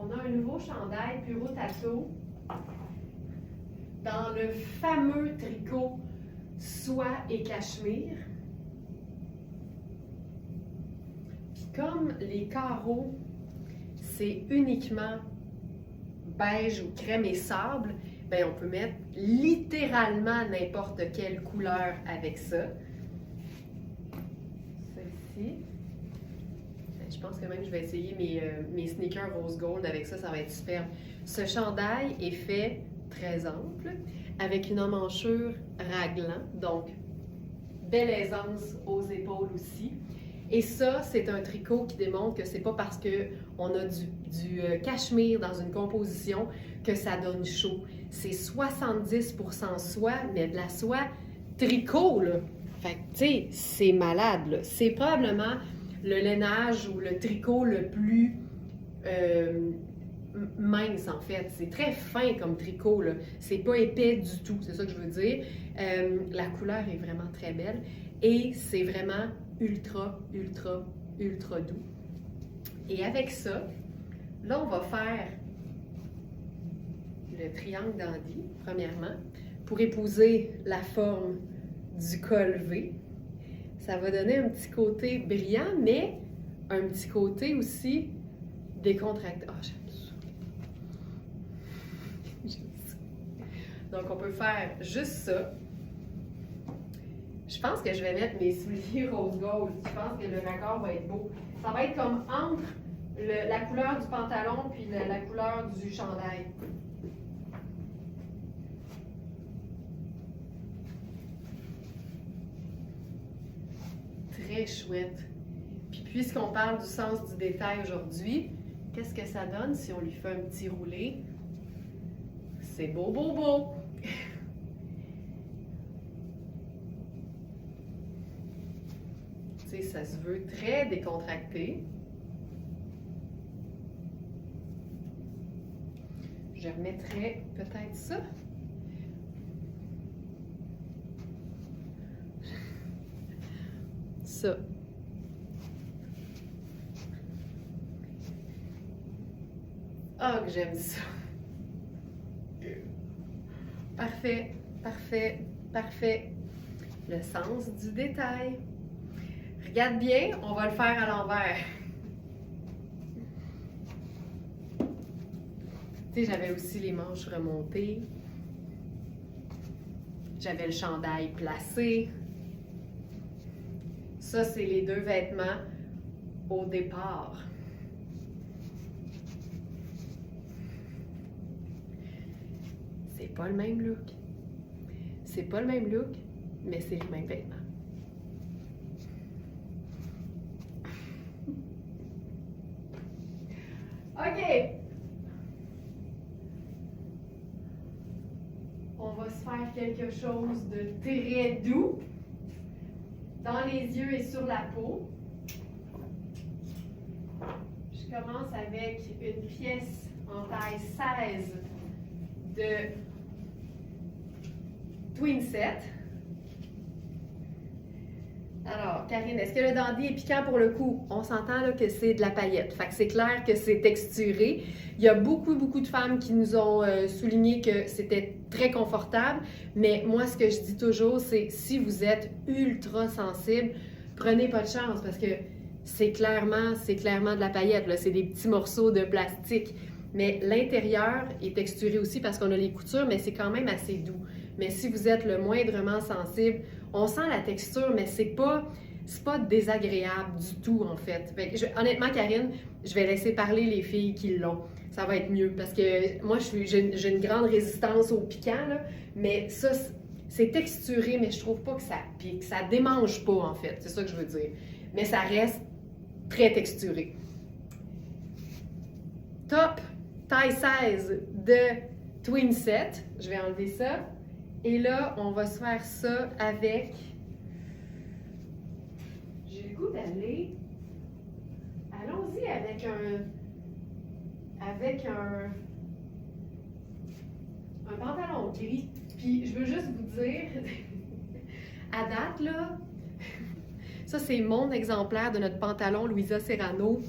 On a un nouveau chandail Puro Tasso dans le fameux tricot soie et cachemire. Puis comme les carreaux, c'est uniquement beige ou crème et sable, bien on peut mettre littéralement n'importe quelle couleur avec ça. Celle-ci. Je pense que même je vais essayer mes sneakers rose gold avec ça, ça va être superbe. Ce chandail est fait très ample, avec une emmanchure raglan, donc belle aisance aux épaules aussi. Et ça, c'est un tricot qui démontre que c'est pas parce qu'on a du cachemire dans une composition que ça donne chaud. C'est 70% soie, mais de la soie tricot, là. Fait que, tu sais, c'est malade, là. C'est probablement le lainage ou le tricot le plus mince, en fait. C'est très fin comme tricot, là. C'est pas épais du tout, c'est ça que je veux dire. La couleur est vraiment très belle et c'est vraiment ultra, ultra, ultra doux. Et avec ça, là, on va faire le triangle dandy, premièrement, pour épouser la forme du col V. Ça va donner un petit côté brillant, mais un petit côté aussi décontracté. Ah, j'aime ça. Donc, on peut faire juste ça. Je pense que je vais mettre mes souliers rose gold. Je pense que le raccord va être beau. Ça va être comme entre la couleur du pantalon puis la couleur du chandail. Très chouette. Puis puisqu'on parle du sens du détail aujourd'hui, qu'est-ce que ça donne si on lui fait un petit roulé? C'est beau, beau, beau! Tu sais, ça se veut très décontracté. Je remettrai peut-être ça. Ça. Ah, que j'aime ça. Parfait, parfait, parfait. Le sens du détail. Regarde bien, on va le faire à l'envers. Tu sais, j'avais aussi les manches remontées. J'avais le chandail placé. Ça, c'est les deux vêtements au départ. C'est pas le même look. C'est pas le même look, mais c'est le même vêtement. OK. On va se faire quelque chose de très doux dans les yeux et sur la peau. Je commence avec une pièce en taille 16 de Twin Set. Alors, Karine, est-ce que le dandy est piquant pour le coup? On s'entend là, que c'est de la paillette. Fait que c'est clair que c'est texturé. Il y a beaucoup de femmes qui nous ont souligné que c'était très confortable. Mais moi, ce que je dis toujours, c'est si vous êtes ultra sensible, prenez pas de chance parce que c'est clairement de la paillette. C'est des petits morceaux de plastique. Mais l'intérieur est texturé aussi parce qu'on a les coutures, mais c'est quand même assez doux. Mais si vous êtes le moindrement sensible, on sent la texture, mais c'est pas désagréable du tout, en fait. Honnêtement, Karine, je vais laisser parler les filles qui l'ont. Ça va être mieux parce que moi, j'ai une grande résistance au piquant, là, mais ça, c'est texturé, mais je trouve pas que ça pique. Ça démange pas, en fait. C'est ça que je veux dire. Mais ça reste très texturé. Top taille 16 de Twin Set. Je vais enlever ça. Et là, on va se faire ça avec... J'ai le goût d'aller... Allons-y avec un pantalon gris. Puis, je veux juste vous dire, à date, là, ça, c'est mon exemplaire de notre pantalon Louisa Serrano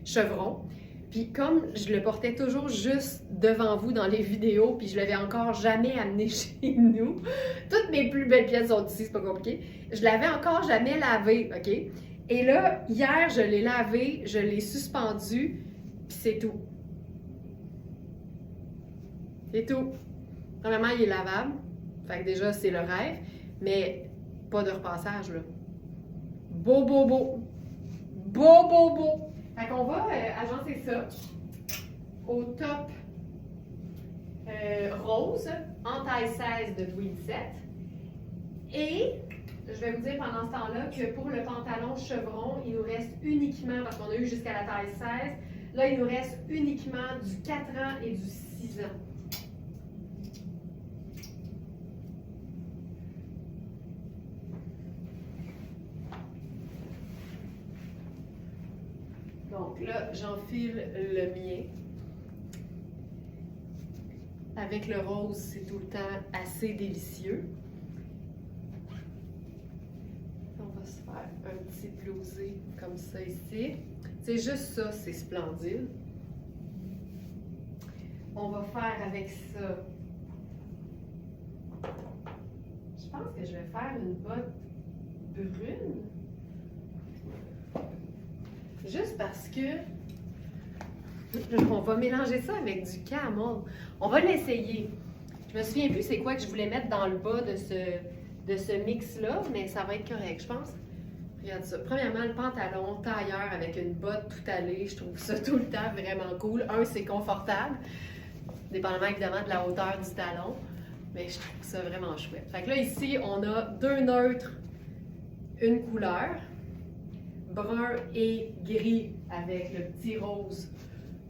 chevron. Puis comme je le portais toujours juste devant vous dans les vidéos, puis je l'avais encore jamais amené chez nous, toutes mes plus belles pièces sont ici, c'est pas compliqué, je l'avais encore jamais lavé, OK? Et là, hier, je l'ai lavé, je l'ai suspendu, puis c'est tout. C'est tout. Premièrement, il est lavable, fait que déjà, c'est le rêve, mais pas de repassage, là. Beau, beau, beau. Beau, beau, beau. Fait qu'on va agencer ça au top rose en taille 16 de Twin Set. Et je vais vous dire pendant ce temps-là que pour le pantalon chevron, il nous reste uniquement, parce qu'on a eu jusqu'à la taille 16, là il nous reste uniquement du 4 ans et du 6 ans. Donc là, j'enfile le mien. Avec le rose, c'est tout le temps assez délicieux. On va se faire un petit blousé comme ça ici. C'est juste ça, c'est splendide. On va faire avec ça. Je pense que je vais faire une botte brune. Juste parce que on va mélanger ça avec du camel. On va l'essayer. Je me souviens plus c'est quoi que je voulais mettre dans le bas de ce mix-là, mais ça va être correct, je pense. Regarde ça. Premièrement, le pantalon tailleur avec une botte tout allée, je trouve ça tout le temps vraiment cool. Un, c'est confortable, dépendamment évidemment de la hauteur du talon, mais je trouve ça vraiment chouette. Fait que là, ici, on a deux neutres, une couleur, brun et gris avec le petit rose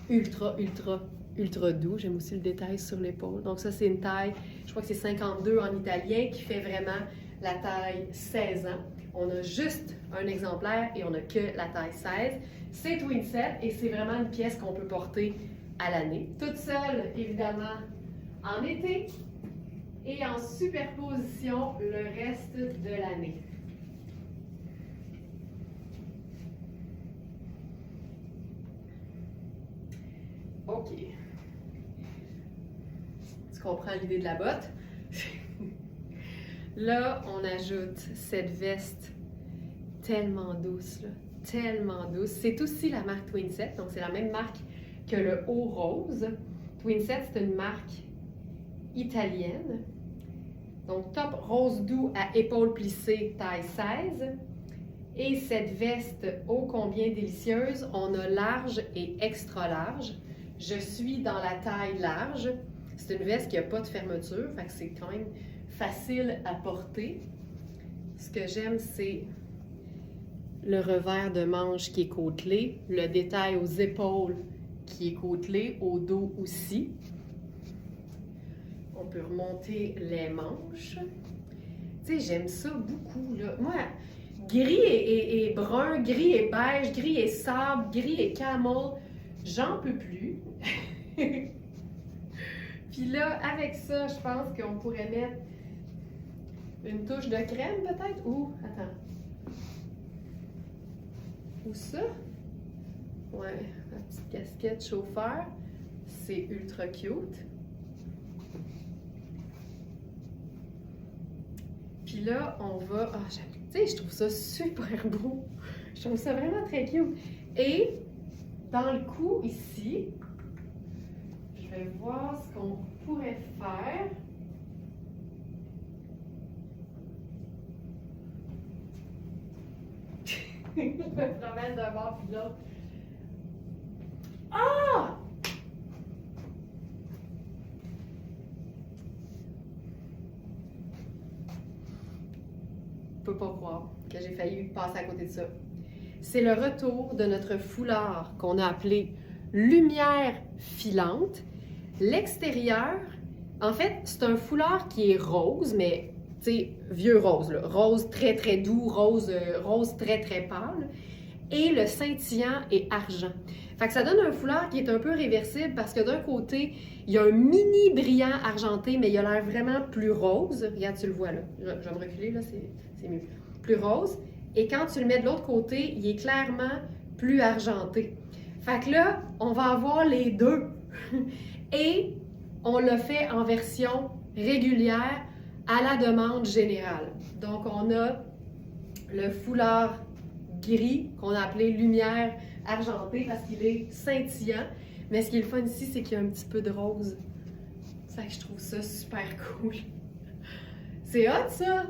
ultra, ultra, ultra doux. J'aime aussi le détail sur l'épaule. Donc ça, c'est une taille, je crois que c'est 52 en italien, qui fait vraiment la taille 16 ans. On a juste un exemplaire et on n'a que la taille 16. C'est twin set et c'est vraiment une pièce qu'on peut porter à l'année. Toute seule, évidemment, en été et en superposition le reste de l'année. OK. Tu comprends l'idée de la botte? Là, on ajoute cette veste tellement douce, là, tellement douce. C'est aussi la marque Twinset, donc c'est la même marque que le haut rose. Twinset, c'est une marque italienne. Donc, top rose doux à épaules plissées, taille 16. Et cette veste ô combien délicieuse, on a large et extra large. Je suis dans la taille large. C'est une veste qui n'a pas de fermeture, fait que c'est quand même facile à porter. Ce que j'aime, c'est le revers de manche qui est côtelé, le détail aux épaules qui est côtelé, au dos aussi. On peut remonter les manches. Tu sais, j'aime ça beaucoup, là. Moi, gris et brun, gris et beige, gris et sable, gris et camel, j'en peux plus. Puis là, avec ça, je pense qu'on pourrait mettre une touche de crème peut-être, ou, attends, ou ça. Ouais, la petite casquette chauffeur, c'est ultra cute. Puis là, on va, tu sais, je trouve ça super beau. Je trouve ça vraiment très cute. Et dans le cou ici, je vais voir ce qu'on pourrait faire. Je me promène d'un bord puis de l'autre. Ah! Je peux pas croire que j'ai failli passer à côté de ça. C'est le retour de notre foulard qu'on a appelé lumière filante. L'extérieur, en fait, c'est un foulard qui est rose, mais tu sais, vieux rose, là. Rose très très doux, rose très très pâle. Et le scintillant est argent. Fait que ça donne un foulard qui est un peu réversible parce que d'un côté, il y a un mini brillant argenté, mais il a l'air vraiment plus rose. Regarde, tu le vois là. Je vais me reculer, là, c'est mieux. Plus rose. Et quand tu le mets de l'autre côté, il est clairement plus argenté. Fait que là, on va avoir les deux. Et on l'a fait en version régulière à la demande générale. Donc, on a le foulard gris qu'on a appelé lumière argentée parce qu'il est scintillant. Mais ce qui est le fun ici, c'est qu'il y a un petit peu de rose. Ça, je trouve ça super cool. C'est hot, ça?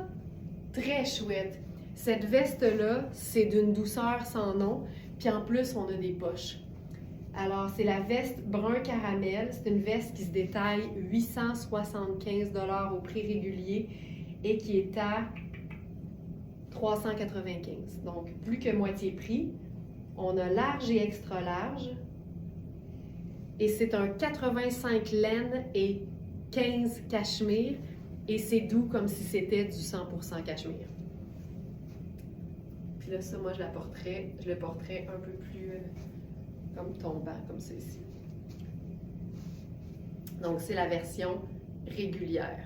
Très chouette. Cette veste-là, c'est d'une douceur sans nom. Puis en plus, on a des poches. Alors, c'est la veste brun caramel. C'est une veste qui se détaille 875 $ au prix régulier et qui est à 395. Donc, plus que moitié prix. On a large et extra large. Et c'est un 85 laine et 15 cachemire. Et c'est doux comme si c'était du 100% cachemire. Puis là, ça, moi, je le porterais un peu plus comme tombant, comme ceci. Donc, c'est la version régulière.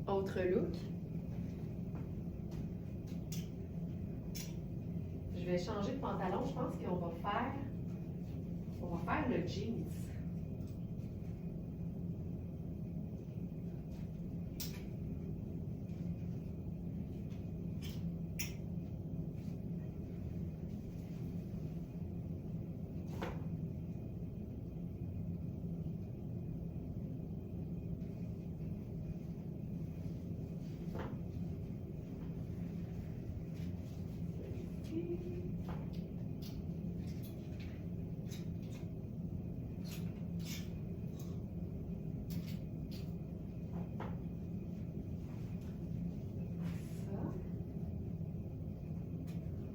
Autre look. Je vais changer de pantalon. Je pense qu'on va faire le jeans.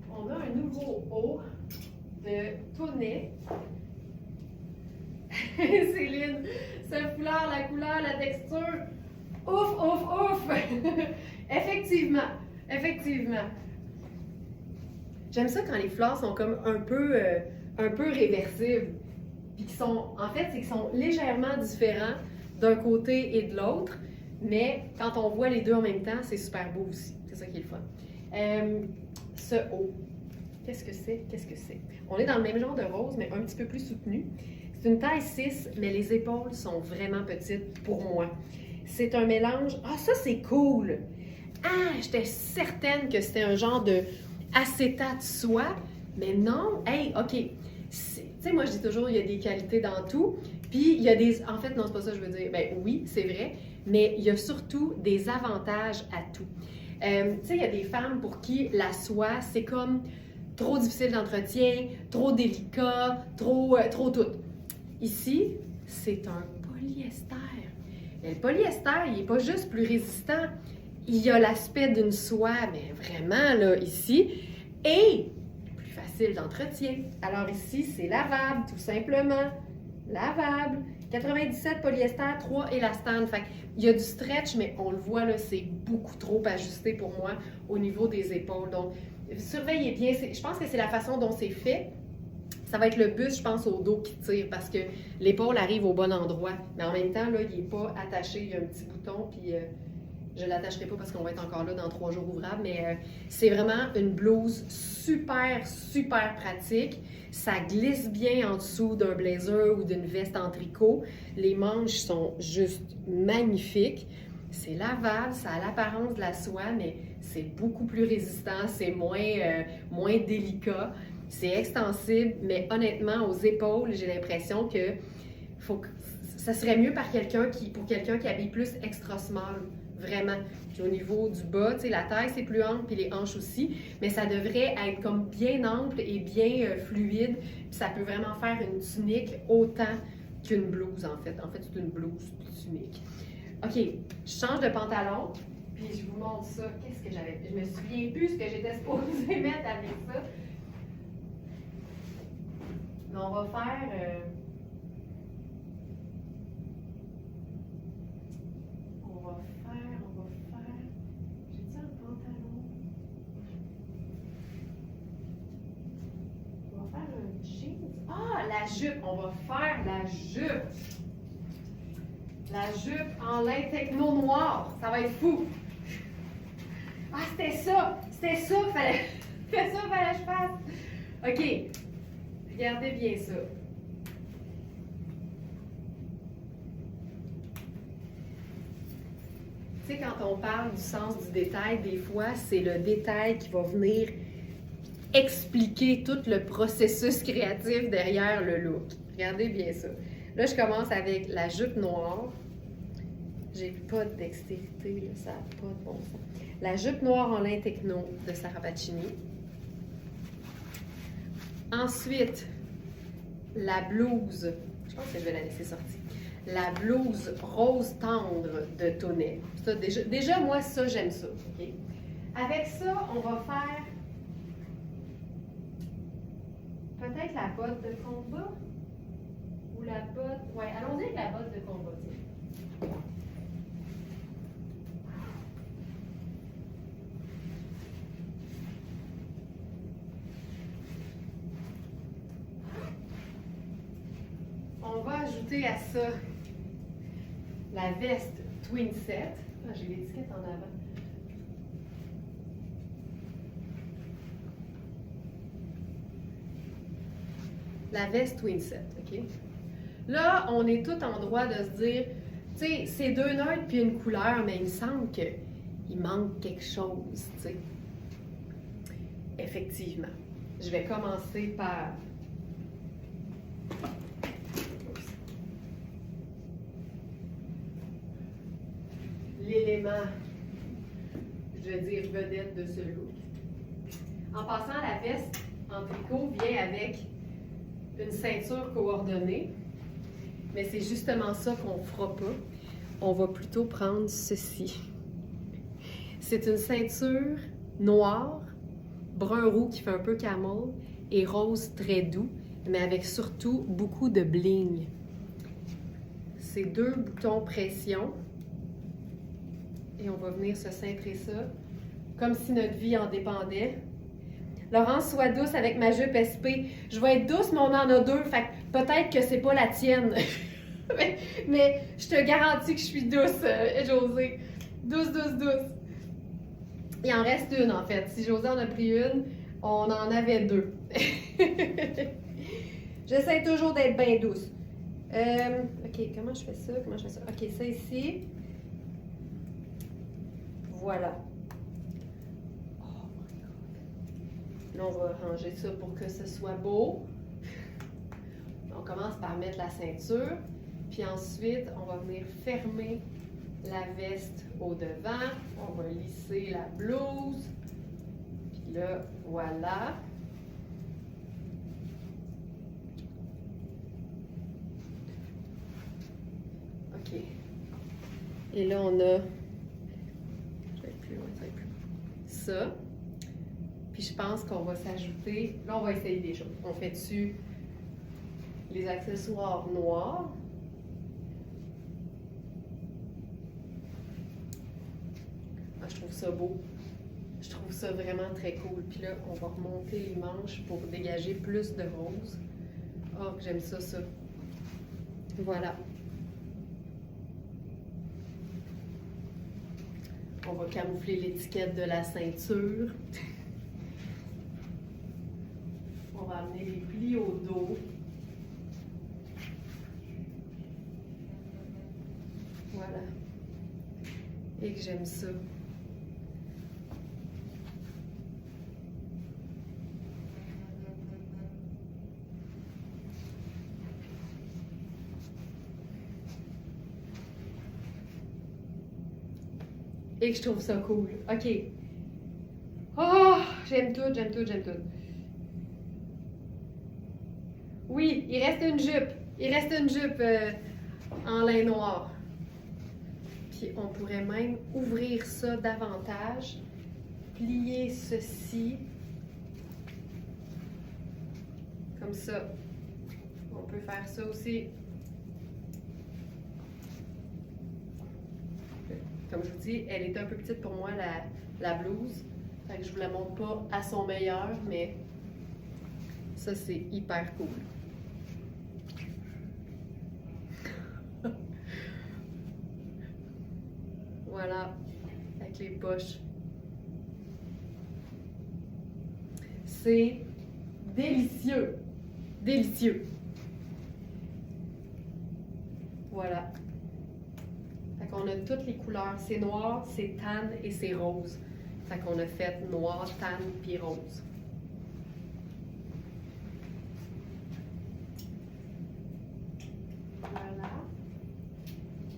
On a un nouveau haut de Tonnet. Céline, cette couleur, la couleur, la texture. Ouf, ouf, ouf! Effectivement, effectivement. J'aime ça quand les fleurs sont comme un peu réversibles. Puis qu'ils sont, en fait, c'est qu'ils sont légèrement différents d'un côté et de l'autre. Mais quand on voit les deux en même temps, c'est super beau aussi. C'est ça qui est le fun. Ce haut, qu'est-ce que c'est? Qu'est-ce que c'est? On est dans le même genre de rose, mais un petit peu plus soutenu. C'est une taille 6, mais les épaules sont vraiment petites pour moi. C'est un mélange... Ah, ça, c'est cool! Ah, j'étais certaine que c'était un genre de acétate soie, mais non. Hey, OK. Tu sais, moi, je dis toujours, il y a des qualités dans tout. Puis, il y a des... En fait, non, c'est pas ça que je veux dire. Ben oui, c'est vrai, mais il y a surtout des avantages à tout. Tu sais, il y a des femmes pour qui la soie, c'est comme trop difficile d'entretien, trop délicat, trop tout. Ici, c'est un polyester. Mais le polyester, il n'est pas juste plus résistant. Il y a l'aspect d'une soie, mais vraiment, là, ici, et plus facile d'entretien. Alors ici, c'est lavable, tout simplement. Lavable. 97 polyester, 3 élastane. Fait il y a du stretch, mais on le voit, là, c'est beaucoup trop ajusté pour moi au niveau des épaules. Donc, surveillez bien. Je pense que c'est la façon dont c'est fait. Ça va être le buste, je pense, au dos qui tire parce que l'épaule arrive au bon endroit. Mais en même temps, là, il n'est pas attaché. Il y a un petit bouton, puis je ne l'attacherai pas parce qu'on va être encore là dans 3 jours ouvrables. Mais c'est vraiment une blouse super, super pratique. Ça glisse bien en dessous d'un blazer ou d'une veste en tricot. Les manches sont juste magnifiques. C'est lavable, ça a l'apparence de la soie, mais c'est beaucoup plus résistant, c'est moins délicat. C'est extensible, mais honnêtement, aux épaules, j'ai l'impression que ça serait mieux pour quelqu'un qui habille plus extra small, vraiment. Puis au niveau du bas, tu sais, la taille, c'est plus ample, puis les hanches aussi, mais ça devrait être comme bien ample et bien fluide, puis ça peut vraiment faire une tunique autant qu'une blouse, en fait. En fait, c'est une blouse tunique. OK, je change de pantalon, puis je vous montre ça. Qu'est-ce que j'avais? Je me souviens plus ce que j'étais supposée mettre avec ça. Mais on va faire... J'ai-tu un pantalon? On va faire un jeans. Ah, la jupe! On va faire la jupe! La jupe en lin techno noir. Ça va être fou! Ah, c'était ça! C'était ça! Fallait que je fasse! OK. Regardez bien ça. Tu sais, quand on parle du sens du détail, des fois, c'est le détail qui va venir expliquer tout le processus créatif derrière le look. Regardez bien ça. Là, je commence avec la jupe noire. J'ai pas de dextérité, là, ça n'a pas de bon sens. La jupe noire en lin techno de Sarah Pacini. Ensuite, la blouse, je pense que je vais la laisser sortir. La blouse rose tendre de Tonnet. Ça, déjà, moi, ça, j'aime ça. Okay? Avec ça, on va faire peut-être la botte de combat ou la botte... Ouais, allons-y avec la botte de combat. Tiens. On va ajouter à ça la veste Twin Set. Ah, j'ai l'étiquette en avant. La veste Twin Set, OK? Là, on est tout en droit de se dire, tu sais, c'est 2 neutres puis une couleur, mais il me semble qu'il manque quelque chose, tu sais. Effectivement. Je vais commencer par l'élément, je vais dire, vedette de ce look. En passant, la veste en tricot vient avec une ceinture coordonnée, mais c'est justement ça qu'on ne fera pas. On va plutôt prendre ceci. C'est une ceinture noire, brun roux qui fait un peu camel et rose très doux, mais avec surtout beaucoup de bling. C'est 2 boutons pression et on va venir se cintrer ça comme si notre vie en dépendait. Laurence, sois douce avec ma jupe SP. Je vais être douce, mais on en a 2, fait que peut-être que c'est pas la tienne. mais je te garantis que je suis douce, Josée. Douce, douce, douce. Il en reste une, en fait. Si Josée en a pris une, on en avait 2. J'essaie toujours d'être bien douce. OK, comment je fais ça? OK, ça ici. Voilà. Oh my God. Là, on va ranger ça pour que ce soit beau. On commence par mettre la ceinture. Puis ensuite, on va venir fermer la veste au devant. On va lisser la blouse. Puis là, voilà. OK. Et là, on a... Je vais être plus loin, ça va être plus loin. Ça. Puis je pense qu'on va s'ajouter... Là, on va essayer des choses. On fait dessus les accessoires noirs. Ah, je trouve ça beau. Je trouve ça vraiment très cool. Puis là, on va remonter les manches pour dégager plus de rose. Oh, j'aime ça, ça. Voilà. On va camoufler l'étiquette de la ceinture. On va amener les plis au dos. Voilà. Et que j'aime ça. Et que je trouve ça cool. OK. Oh, j'aime tout, j'aime tout, j'aime tout. Oui, il reste une jupe. Il reste une jupe en lin noir. Puis on pourrait même ouvrir ça davantage. Plier ceci. Comme ça. On peut faire ça aussi. Comme je vous dis, elle est un peu petite pour moi, la blouse. Fait que je vous la montre pas à son meilleur, mais ça, c'est hyper cool. Voilà, avec les poches. C'est délicieux. Délicieux. Voilà. Fait qu'on a toutes les couleurs. C'est noir, c'est tan et c'est rose. Fait qu'on a fait noir, tan puis rose. Voilà.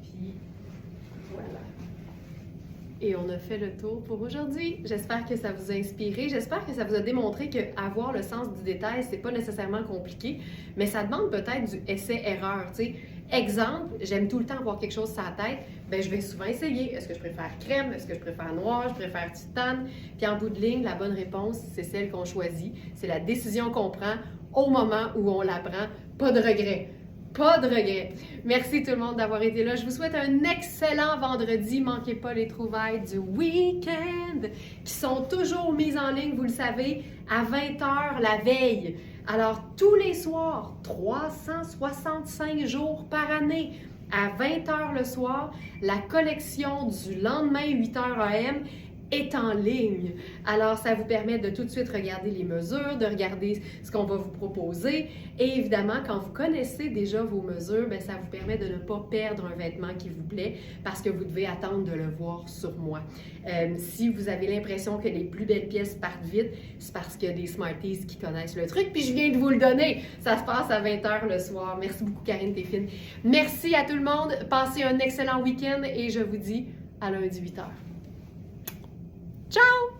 Puis voilà. Et on a fait le tour pour aujourd'hui. J'espère que ça vous a inspiré. J'espère que ça vous a démontré qu'avoir le sens du détail, c'est pas nécessairement compliqué, mais ça demande peut-être du essai-erreur, tu sais. Exemple, j'aime tout le temps avoir quelque chose sur la tête, ben je vais souvent essayer. Est-ce que je préfère crème? Est-ce que je préfère noir? Je préfère titane? Puis en bout de ligne, la bonne réponse, c'est celle qu'on choisit. C'est la décision qu'on prend au moment où on la prend. Pas de regret. Pas de regret. Merci tout le monde d'avoir été là. Je vous souhaite un excellent vendredi. Manquez pas les trouvailles du week-end qui sont toujours mises en ligne, vous le savez, à 20h la veille. Alors, tous les soirs, 365 jours par année, à 20h le soir, la collection du lendemain 8h AM est en ligne. Alors, ça vous permet de tout de suite regarder les mesures, de regarder ce qu'on va vous proposer. Et évidemment, quand vous connaissez déjà vos mesures, bien, ça vous permet de ne pas perdre un vêtement qui vous plaît parce que vous devez attendre de le voir sur moi. Si vous avez l'impression que les plus belles pièces partent vite, c'est parce qu'il y a des Smarties qui connaissent le truc, puis je viens de vous le donner. Ça se passe à 20h le soir. Merci beaucoup, Karine, t'es fine. Merci à tout le monde. Passez un excellent week-end et je vous dis à lundi 8h. Ciao!